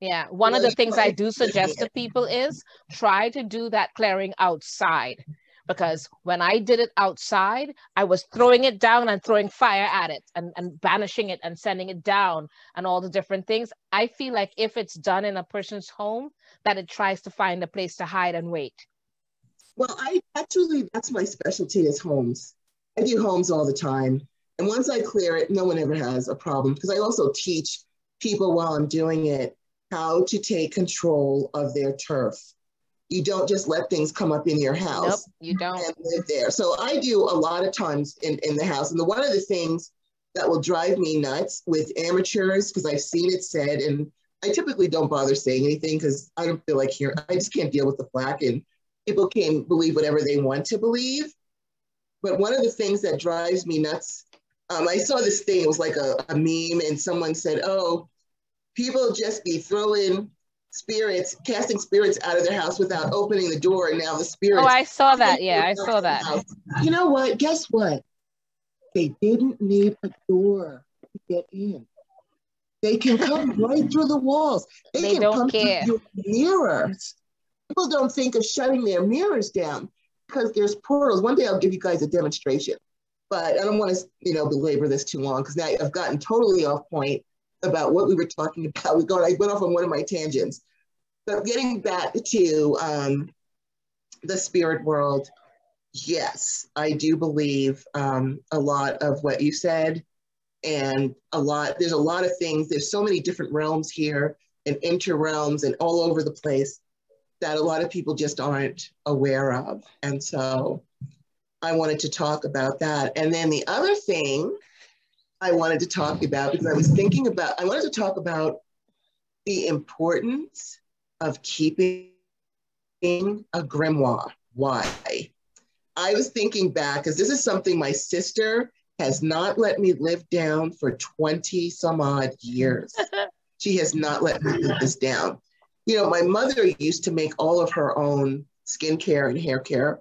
Yeah. One of the things I do suggest to people is try to do that clearing outside. Because when I did it outside, I was throwing it down and throwing fire at it and banishing it and sending it down and all the different things. I feel like if it's done in a person's home, that it tries to find a place to hide and wait. Well, that's my specialty, is homes. I do homes all the time. And once I clear it, no one ever has a problem, because I also teach people while I'm doing it how to take control of their turf. You don't just let things come up in your house. Nope, you don't. And live there. So I do a lot of times in the house. And one of the things that will drive me nuts with amateurs, because I've seen it said, and I typically don't bother saying anything because I don't feel like I just can't deal with the flack, and people can believe whatever they want to believe. But one of the things that drives me nuts, I saw this thing, it was like a meme, and someone said, oh, people just be casting spirits out of their house without opening the door, and now the spirits. Oh, I saw that. Yeah, I saw that. You know what? Guess what? They didn't need a door to get in. They can come right through the walls. They can don't come care. through your mirrors. People don't think of shutting their mirrors down because there's portals. One day I'll give you guys a demonstration, but I don't want to, belabor this too long, because now I've gotten totally off point about what we were talking about. I went off on one of my tangents. But getting back to the spirit world, yes, I do believe a lot of what you said, and there's a lot of things. There's so many different realms here and inter-realms and all over the place that a lot of people just aren't aware of. And so I wanted to talk about that. And then the other thing I wanted to talk about, because I wanted to talk about the importance of keeping a grimoire. Why? I was thinking back, because this is something my sister has not let me live down for 20 some odd years. She has not let me live this down. My mother used to make all of her own skincare and hair care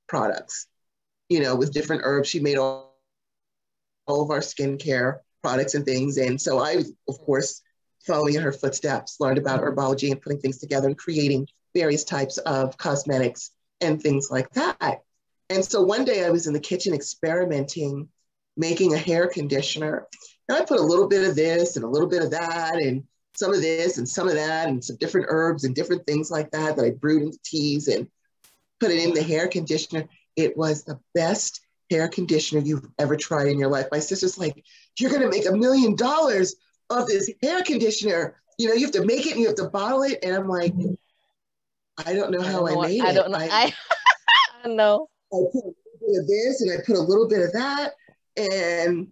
products, with different herbs. She made all of our skincare products and things. And so I, of course, following in her footsteps, learned about herbology and putting things together and creating various types of cosmetics and things like that. And so one day I was in the kitchen experimenting, making a hair conditioner. And I put a little bit of this and a little bit of that, and some of this and some of that, and some different herbs and different things like that I brewed into teas and put it in the hair conditioner. It was the best hair conditioner you've ever tried in your life. My sister's like, you're going to make $1 million of this hair conditioner. You have to make it and you have to bottle it. And I'm like, I don't know how I made it. I don't know. I know. I put a little bit of this and I put a little bit of that. And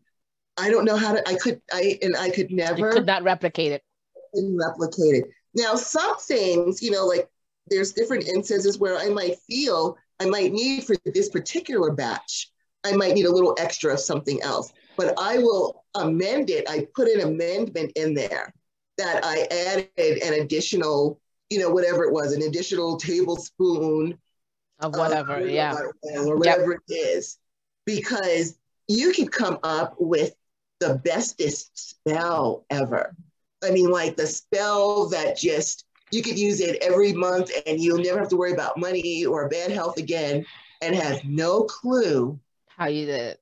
I don't know how to, I could never. You could not replicate it. Couldn't replicate it. Now, some things, like there's different instances where I might need for this particular batch, I might need a little extra of something else, but I will amend it. I put an amendment in there that I added an additional, whatever it was, an additional tablespoon of whatever, or whatever it is, because you can come up with the bestest spell ever. I mean, like the spell that just, you could use it every month and you'll never have to worry about money or bad health again, and have no clue how you did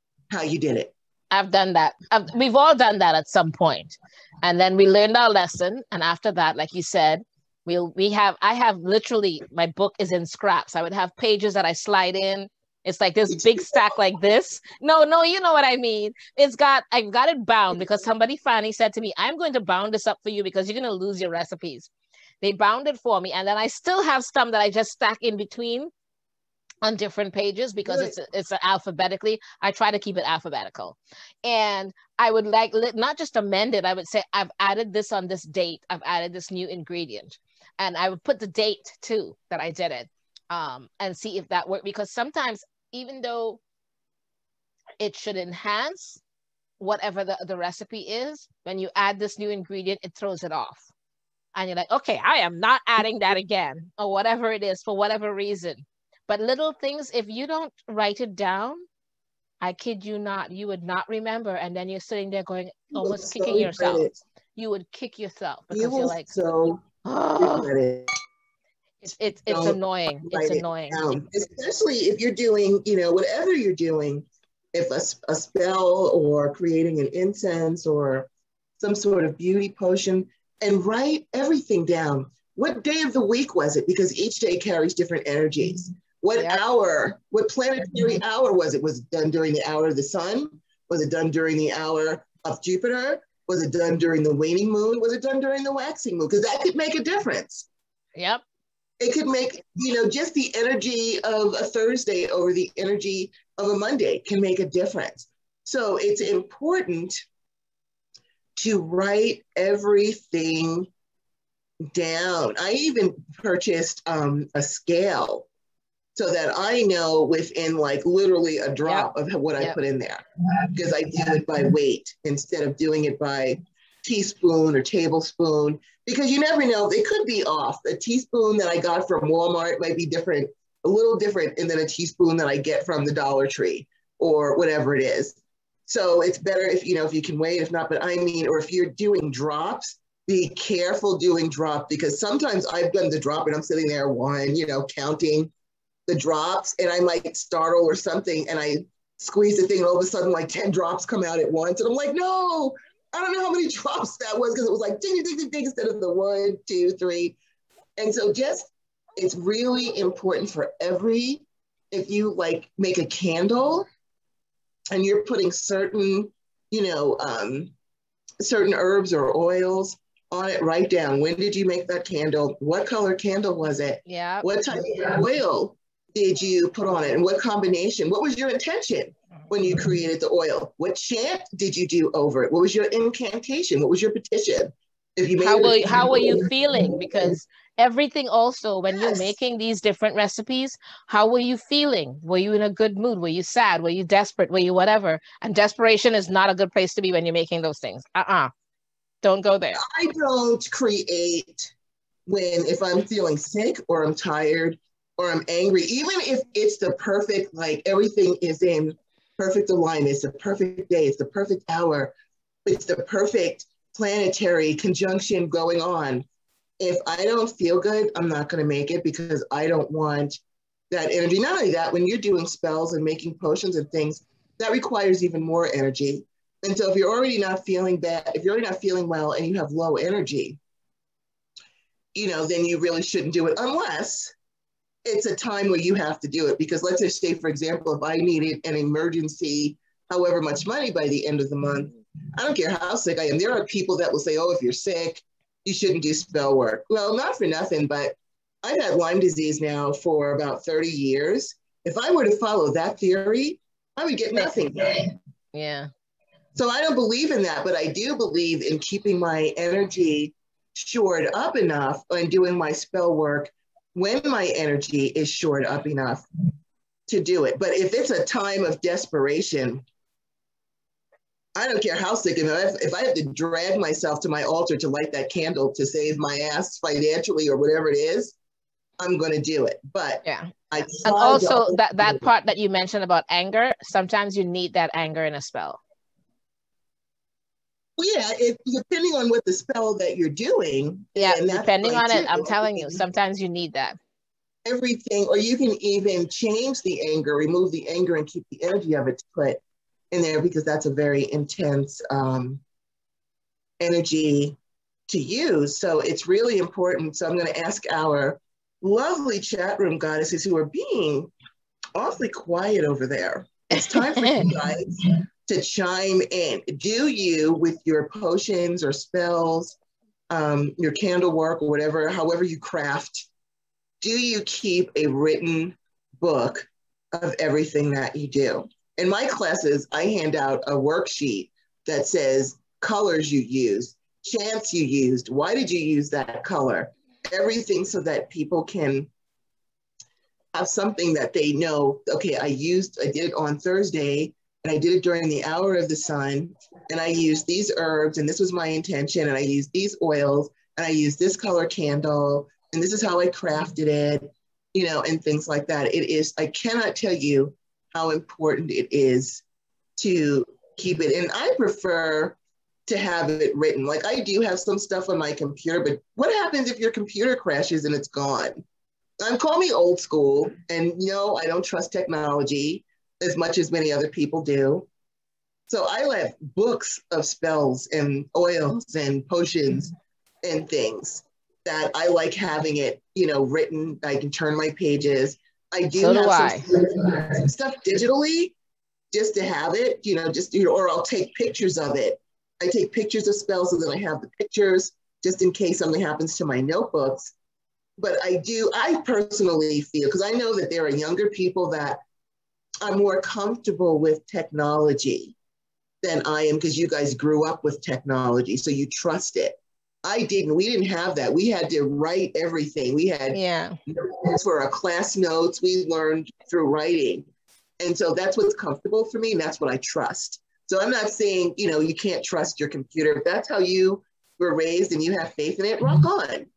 it. I've done that. We've all done that at some point. And then we learned our lesson. And after that, like you said, I have literally, my book is in scraps. I would have pages that I slide in It's like this big stack like this. No, you know what I mean. I've got it bound because somebody finally said to me, I'm going to bound this up for you because you're going to lose your recipes. They bound it for me. And then I still have some that I just stack in between on different pages because it's alphabetically. I try to keep it alphabetical. And I would like not just amend it. I would say, I've added this on this date. I've added this new ingredient. And I would put the date too that I did it, and see if that worked. Because sometimes, even though it should enhance whatever the recipe is, when you add this new ingredient, it throws it off. And you're like, okay, I am not adding that again, or whatever it is, for whatever reason. But little things, if you don't write it down, I kid you not, you would not remember. And then you're sitting there going, almost kicking yourself. You would kick yourself because you're like, oh. It's annoying. It's annoying. Especially if you're doing, whatever you're doing, if a spell or creating an incense or some sort of beauty potion, and write everything down. What day of the week was it? Because each day carries different energies. What hour, what planetary hour was it? Was it done during the hour of the sun? Was it done during the hour of Jupiter? Was it done during the waning moon? Was it done during the waxing moon? Because that could make a difference. Yep. It could make, just the energy of a Thursday over the energy of a Monday can make a difference. So it's important to write everything down. I even purchased a scale so that I know within like literally a drop of what I put in there, because I do it by weight instead of doing it by teaspoon or tablespoon, because you never know, they could be off. A teaspoon that I got from Walmart might be different, a little different than a teaspoon that I get from the Dollar Tree or whatever it is. So it's better if you can wait, if not, or if you're doing drops, be careful doing drop, because sometimes I've done the drop and I'm sitting there counting the drops, and I might startle or something, and I squeeze the thing and all of a sudden like 10 drops come out at once. And I'm like, no, I don't know how many drops that was, because it was like ding, ding, ding, ding, instead of the 1, 2, 3. And so it's really important for if you like make a candle and you're putting certain, certain herbs or oils on it, write down, when did you make that candle? What color candle was it? Yeah. What type of oil did you put on it? And what combination? What was your intention when you created the oil? What chant did you do over it? What was your incantation? What was your petition? If you how were you feeling? Because everything also, when you're making these different recipes, how were you feeling? Were you in a good mood? Were you sad? Were you desperate? Were you whatever? And desperation is not a good place to be when you're making those things. Don't go there. I don't create if I'm feeling sick or I'm tired or I'm angry, even if it's the perfect, like everything is in perfect alignment, it's the perfect day, it's the perfect hour, it's the perfect planetary conjunction going on. If I don't feel good, I'm not going to make it, because I don't want that energy. Not only that, when you're doing spells and making potions and things, that requires even more energy. And so if you're already not feeling bad, if you're already not feeling well and you have low energy, then you really shouldn't do it unless it's a time where you have to do it. Because let's just say, for example, if I needed an emergency, however much money by the end of the month, I don't care how sick I am. There are people that will say, oh, if you're sick, you shouldn't do spell work. Well, not for nothing, but I've had Lyme disease now for about 30 years. If I were to follow that theory, I would get nothing done. Yeah. So I don't believe in that, but I do believe in keeping my energy shored up enough and doing my spell work when my energy is shored up enough to do it. But if it's a time of desperation, I don't care how sick I am. If I have to drag myself to my altar to light that candle to save my ass financially or whatever it is, I'm going to do it. But yeah. And also that part that you mentioned about anger, sometimes you need that anger in a spell. Well, yeah, depending on what the spell that you're doing. Yeah, depending on it, I'm telling you, sometimes you need that. Everything, or you can even change the anger, remove the anger and keep the energy of it to put in there, because that's a very intense energy to use. So it's really important. So I'm going to ask our lovely chat room goddesses who are being awfully quiet over there. It's time for you guys to chime in. Do you, with your potions or spells, your candle work or whatever, however you craft, do you keep a written book of everything that you do? In my classes, I hand out a worksheet that says colors you used, chants you used, why did you use that color? Everything so that people can have something that they know, okay, I did it on Thursday, and I did it during the hour of the sun, and I used these herbs, and this was my intention, and I used these oils, and I used this color candle, and this is how I crafted it, and things like that. I cannot tell you how important it is to keep it. And I prefer to have it written. Like, I do have some stuff on my computer, but what happens if your computer crashes and it's gone? Call me old school, and no, I don't trust technology as much as many other people do. So I have books of spells and oils and potions and things that I like having it, written. I can turn my pages. I do So do have I. some stuff digitally just to have it, or I'll take pictures of it. I take pictures of spells so that I have the pictures just in case something happens to my notebooks. But I personally feel, because I know that there are younger people that are more comfortable with technology than I am, because you guys grew up with technology, so you trust it. We didn't have that. We had to write everything. We had notes for our class notes. We learned through writing. And so that's what's comfortable for me, and that's what I trust. So I'm not saying, you can't trust your computer. If that's how you were raised and you have faith in it, rock on.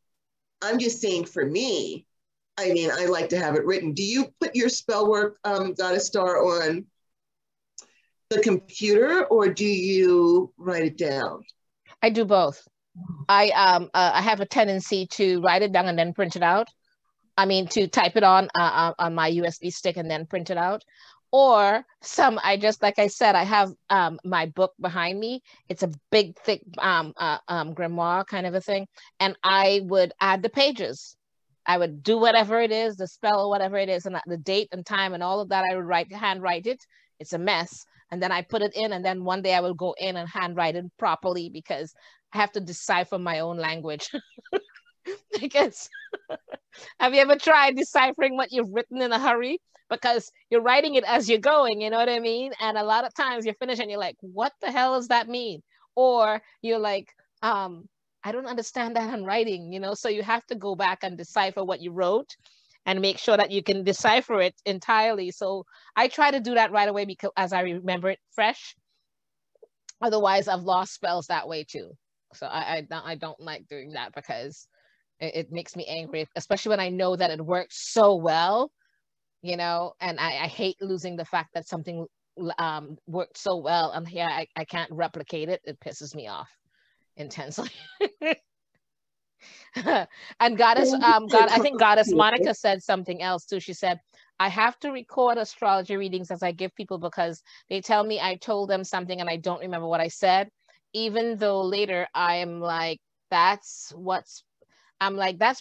I'm just saying, for me, I like to have it written. Do you put your spell work, Goddess Starr, on the computer, or do you write it down? I do both. I have a tendency to write it down and then print it out. To type it on my USB stick and then print it out. Or like I said, I have my book behind me. It's a big, thick grimoire kind of a thing. And I would add the pages. I would do whatever it is, the spell or whatever it is, and the date and time and all of that. I would handwrite it. It's a mess. And then I put it in, and then one day I will go in and handwrite it properly, because I have to decipher my own language. Because have you ever tried deciphering what you've written in a hurry? Because you're writing it as you're going, you know what I mean? And a lot of times you're finished and you're like, what the hell does that mean? Or you're like, I don't understand that handwriting, so you have to go back and decipher what you wrote and make sure that you can decipher it entirely. So I try to do that right away, because as I remember it fresh. Otherwise, I've lost spells that way too. So I don't like doing that, because it makes me angry, especially when I know that it works so well, and I hate losing the fact that something worked so well, and here I can't replicate it. It pisses me off intensely. And I think Goddess Monica said something else too. She said, I have to record astrology readings as I give people, because they tell me I told them something and I don't remember what I said, even though later I'm like, that's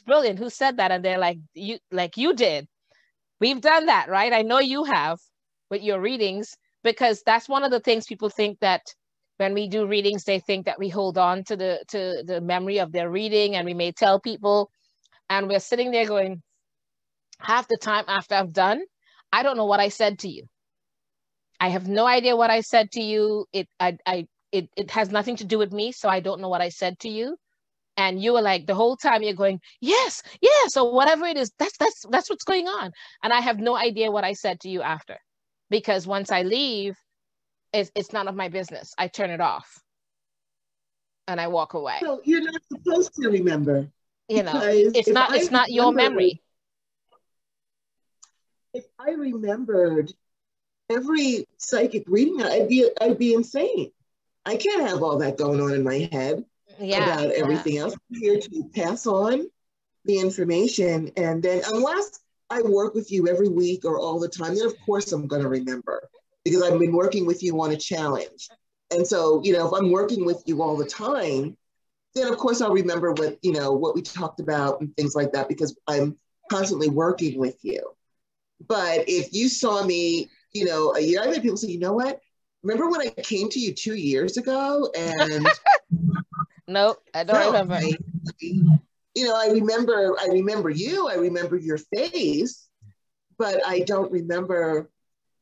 brilliant. Who said that? And they're like, you did. We've done that, right? I know you have with your readings, because that's one of the things people think, that when we do readings, they think that we hold on to the memory of their reading, and we may tell people, and we're sitting there going, half the time after I've done, I don't know what I said to you. I have no idea what I said to you. It has nothing to do with me, so I don't know what I said to you. And you were like, the whole time you're going, yes, or whatever it is, that's what's going on. And I have no idea what I said to you after, because once I leave, it's none of my business. I turn it off and I walk away. So you're not supposed to remember. It's not your memory. If I remembered every psychic reading, I'd be insane. I can't have all that going on in my head about everything else. I'm here to pass on the information, and then unless I work with you every week or all the time, then of course I'm going to remember, because I've been working with you on a challenge. And so, if I'm working with you all the time, then of course I'll remember what we talked about and things like that, because I'm constantly working with you. But if you saw me, you know, a year, I've had people say, you know what? Remember when I came to you 2 years ago? And No, I don't no, remember. you know, I remember you, I remember your face, but I don't remember,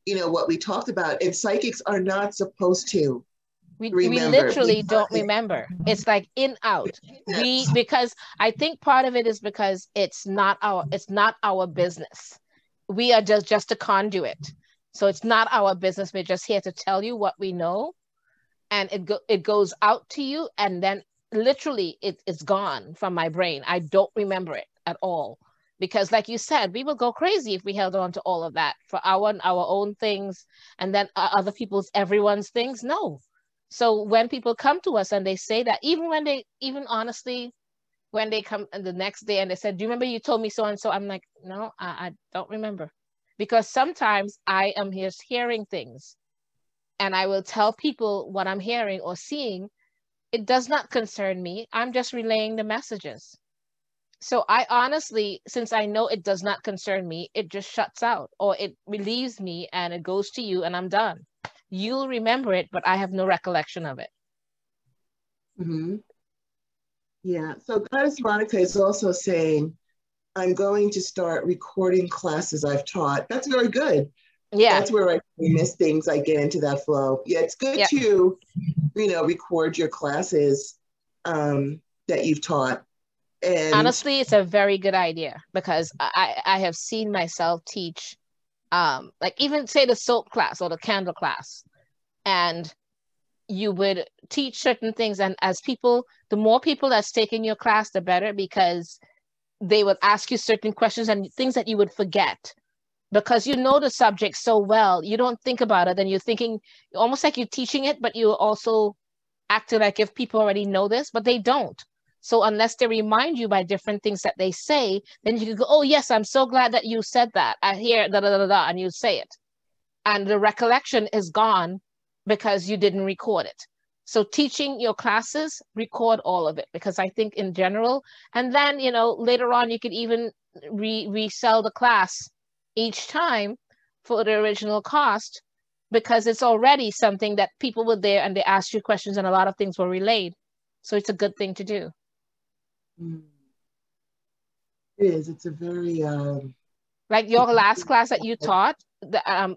you know, what we talked about. And psychics are not supposed to We remember literally don't because remember. It's like in out. We because I think part of it is because it's not our business. We are just a conduit. So it's not our business. We're just here to tell you what we know, and it goes out to you, and then literally it's gone from my brain. I don't remember it at all, because like you said, we would go crazy if we held on to all of that for our own things, and then other people's, everyone's things. No. So when people come to us and they say that, even honestly, when they come the next day and they said, do you remember you told me so and so? I'm like, no, I don't remember. Because sometimes I am just hearing things, and I will tell people what I'm hearing or seeing. It does not concern me. I'm just relaying the messages. So I honestly, since I know it does not concern me, it just shuts out, or it relieves me and it goes to you and I'm done. You'll remember it, but I have no recollection of it. mm-hmm. Yeah. So Goddess Monica is also saying, I'm going to start recording classes I've taught. That's very good. Yeah. That's where I miss things. I get into that flow. Yeah, it's good Yeah. to, you know, record your classes that you've taught. And honestly, it's a very good idea, because I have seen myself teach, like even say the soap class or the candle class, and you would teach certain things, and as people, the more people that's taking your class, the better, because they would ask you certain questions and things that you would forget, because you know the subject so well, you don't think about it, and you're thinking almost like you're teaching it, but you're also acting like if people already know this, but they don't. So unless they remind you by different things that they say, then you can go, oh yes, I'm so glad that you said that. I hear da da da da, and you say it. And the recollection is gone because you didn't record it. So teaching your classes, record all of it, because I think in general, and then, you know, later on you could even resell the class each time for the original cost, because it's already something that people were there and they asked you questions and a lot of things were relayed. So it's a good thing to do. it is. It's a very like your last class that you taught,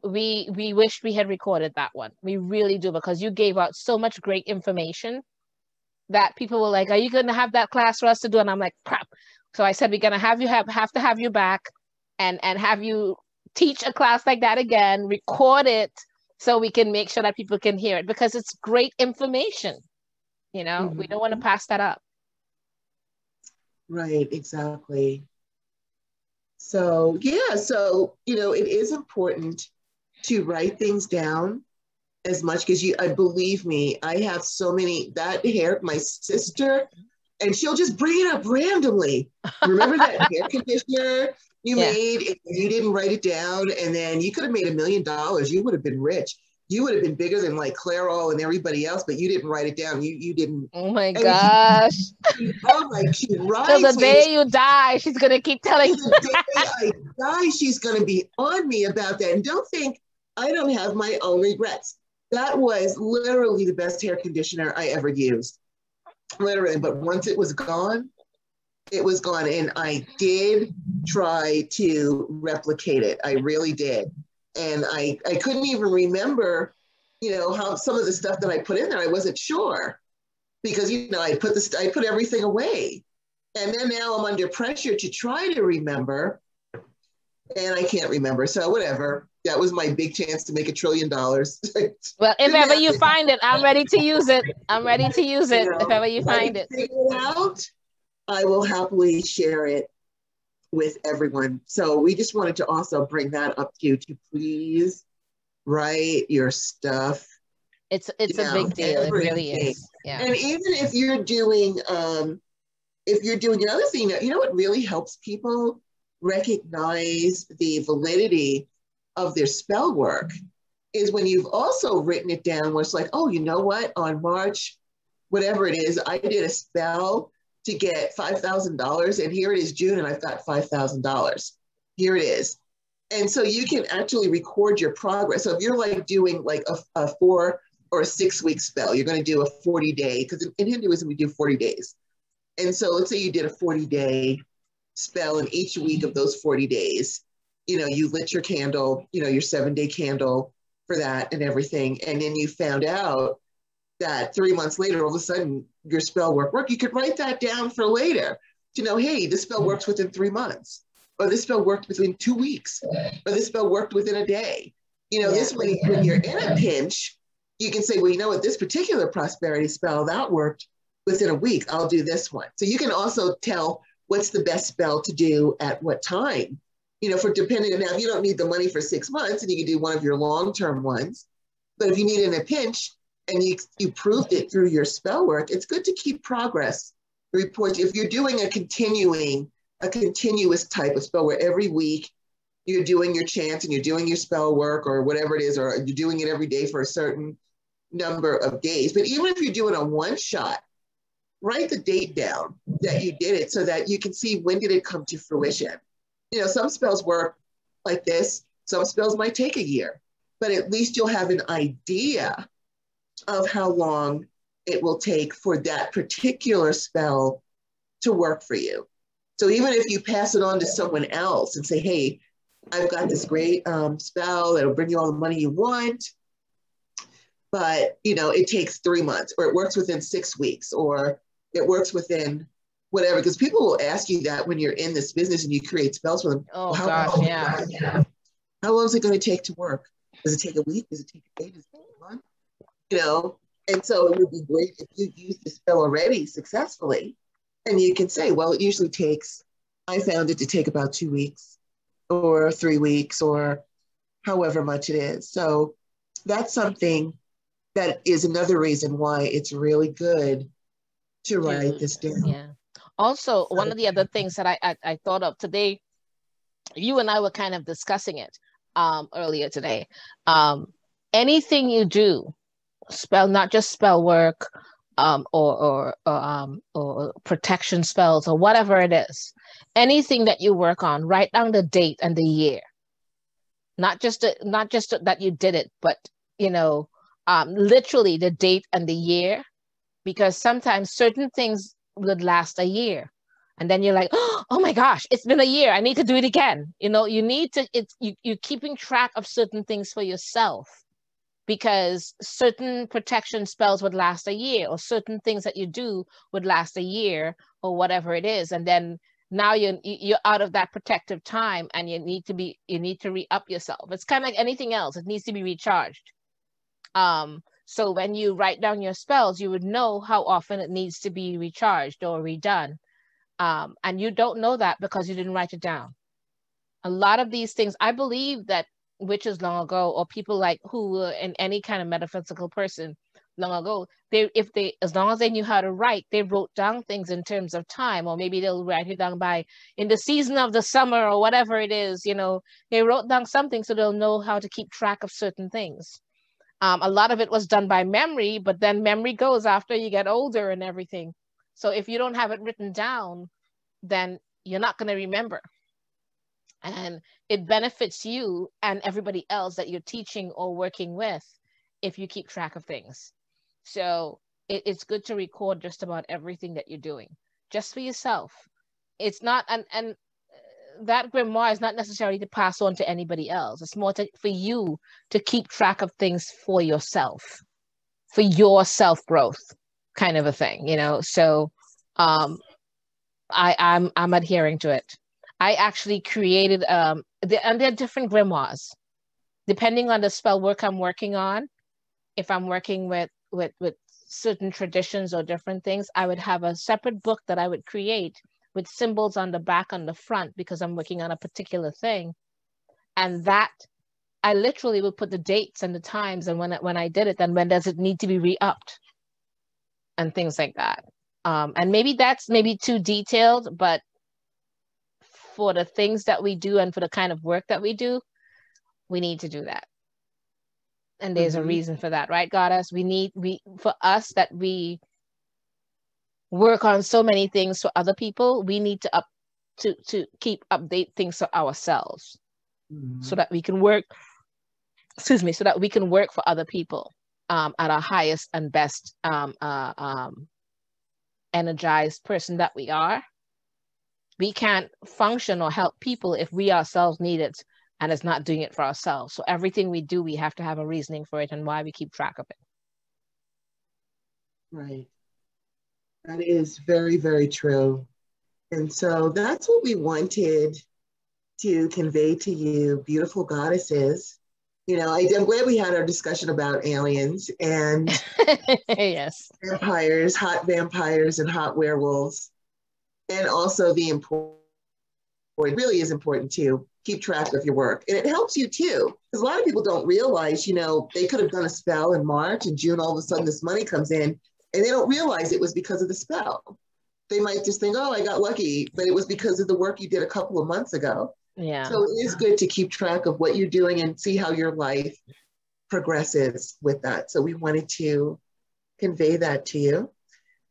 we wish we had recorded that one. We really do, because you gave out so much great information that people were like, are you going to have that class for us to do? And I'm like, crap. So I said, we're going to have to have you back and have you teach a class like that again, record it, so we can make sure that people can hear it, because it's great information. You know, mm-hmm. We don't want to pass that up. Right, exactly. So, yeah, so, you know, it is important to write things down as much, because I believe me, I have so many, that hair, my sister, and she'll just bring it up randomly. Remember that hair conditioner you made, and you didn't write it down, and then you could have made $1 million. You would have been rich. You would have been bigger than like Clairol and everybody else, but you didn't write it down. You didn't. Oh my gosh. She writes Till the me. day you die, she's going to keep telling you. The day I die, she's going to be on me about that. And don't think I don't have my own regrets. That was literally the best hair conditioner I ever used. Literally. But once it was gone, it was gone. And I did try to replicate it. I really did. And I couldn't even remember, you know, how some of the stuff that I put in there, I wasn't sure, because, you know, I put everything away. And then now I'm under pressure to try to remember, and I can't remember. So whatever. That was my big chance to make $1 trillion. Well, if ever you find it, I'm ready to use it. I'm ready to use it, if ever you find it. Figure it out, I will happily share it with everyone. So we just wanted to also bring that up to you, to please write your stuff. It's a big deal. It really is. Yeah. And even if you're doing another thing, you know what really helps people recognize the validity of their spell work is when you've also written it down, where it's like, oh, you know what, on March, whatever it is, I did a spell to get $5,000, and here it is June, and I've got $5,000. Here it is. And so you can actually record your progress. So if you're like doing like a 4 or a 6 week spell, you're going to do a 40-day, because in Hinduism, we do 40 days. And so let's say you did a 40-day spell, and each week of those 40 days, you lit your candle, your 7-day candle for that and everything. And then you found out that 3 months later, all of a sudden, your spell worked. You could write that down for later to know, hey, this spell works within 3 months, or this spell worked within 2 weeks, or this spell worked within a day. This way, when you're in a pinch, you can say, well, you know what, this particular prosperity spell, that worked within a week. I'll do this one. So you can also tell what's the best spell to do at what time, for depending on, now, if you don't need the money for 6 months, and you can do one of your long-term ones, but if you need it in a pinch and you proved it through your spell work, it's good to keep progress reports. If you're doing a continuous type of spell where every week you're doing your chants and you're doing your spell work or whatever it is, or you're doing it every day for a certain number of days. But even if you're doing a one shot, write the date down that you did it so that you can see when did it come to fruition. Some spells work like this. Some spells might take a year, but at least you'll have an idea of how long it will take for that particular spell to work for you. So even if you pass it on to someone else and say, hey, I've got this great spell that'll bring you all the money you want, but it takes 3 months, or it works within 6 weeks, or it works within whatever, because people will ask you that when you're in this business and you create spells for them. Oh, gosh, yeah. How long is it going to take to work? Does it take a week? Does it take a day? Does it take a month? And so it would be great if you used the spell already successfully, and you can say, well, it usually takes, I found it to take about 2 weeks or 3 weeks or however much it is. So that's something that is another reason why it's really good to write this down. Yeah. Also, one of the other things that I thought of today, you and I were kind of discussing it earlier today. Anything you do, spell, not just spell work, or protection spells or whatever it is, anything that you work on, write down the date and the year. Not just that you did it, but literally the date and the year, because sometimes certain things would last a year, and then you're like, oh my gosh, it's been a year, I need to do it again. You need to, you're keeping track of certain things for yourself, because certain protection spells would last a year, or certain things that you do would last a year, or whatever it is, and then now you're out of that protective time, and you need to re-up yourself. It's kind of like anything else, it needs to be recharged. So when you write down your spells, you would know how often it needs to be recharged or redone. And you don't know that because you didn't write it down. A lot of these things, I believe that witches long ago, or people like who were in any kind of metaphysical person long ago, as long as they knew how to write, they wrote down things in terms of time, or maybe they'll write it down by in the season of the summer or whatever it is, they wrote down something so they'll know how to keep track of certain things. A lot of it was done by memory, but then memory goes after you get older and everything. So if you don't have it written down, then you're not going to remember. And it benefits you and everybody else that you're teaching or working with if you keep track of things. So it's good to record just about everything that you're doing, just for yourself. It's not, and that grimoire is not necessarily to pass on to anybody else. It's more for you to keep track of things for yourself, for your self-growth kind of a thing, So I'm adhering to it. I actually created, and there are different grimoires, depending on the spell work I'm working on. If I'm working with certain traditions or different things, I would have a separate book that I would create with symbols on the back, on the front, because I'm working on a particular thing. And that I literally would put the dates and the times and when I did it, and when does it need to be re-upped and things like that. And maybe that's too detailed, but for the things that we do and for the kind of work that we do, we need to do that. And there's a reason for that, right, Goddess? For us that we work on so many things for other people, we need to keep update things for ourselves. so that we can work, excuse me, so that we can work for other people at our highest and best energized person that we are. We can't function or help people if we ourselves need it and is not doing it for ourselves. So everything we do, we have to have a reasoning for it and why we keep track of it. Right. That is very, very true. And so that's what we wanted to convey to you, beautiful goddesses. You know, I'm glad we had our discussion about aliens and yes, hot vampires and hot werewolves. And also the important, it really is important to keep track of your work. And it helps you too, because a lot of people don't realize, you know, they could have done a spell in March and June, all of a sudden this money comes in and they don't realize it was because of the spell. They might just think, oh, I got lucky, but it was because of the work you did a couple of months ago. Yeah. So it is good to keep track of what you're doing and see how your life progresses with that. So we wanted to convey that to you.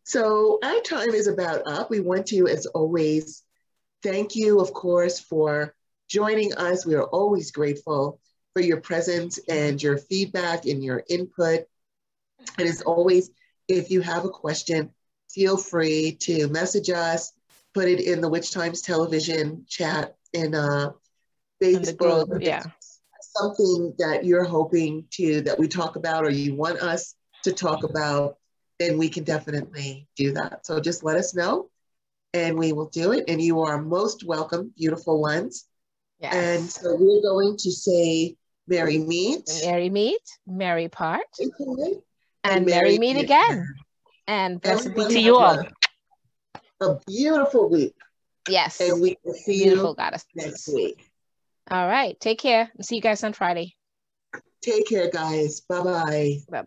So our time is about up. We want to, as always, thank you, of course, for joining us. We are always grateful for your presence and your feedback and your input. And as always, if you have a question, feel free to message us, put it in the Witch Times Television chat in Facebook. Group, yeah. Something that you're hoping that we talk about or you want us to talk about, then we can definitely do that. So just let us know and we will do it. And you are most welcome, beautiful ones. Yes. And so we're going to say merry meet. Merry meet, merry part. Okay. And merry meet again. And blessed be to you all. A beautiful week. Yes. And we will see beautiful you goddess next week. All right. Take care. See you guys on Friday. Take care, guys. Bye-bye. Bye-bye.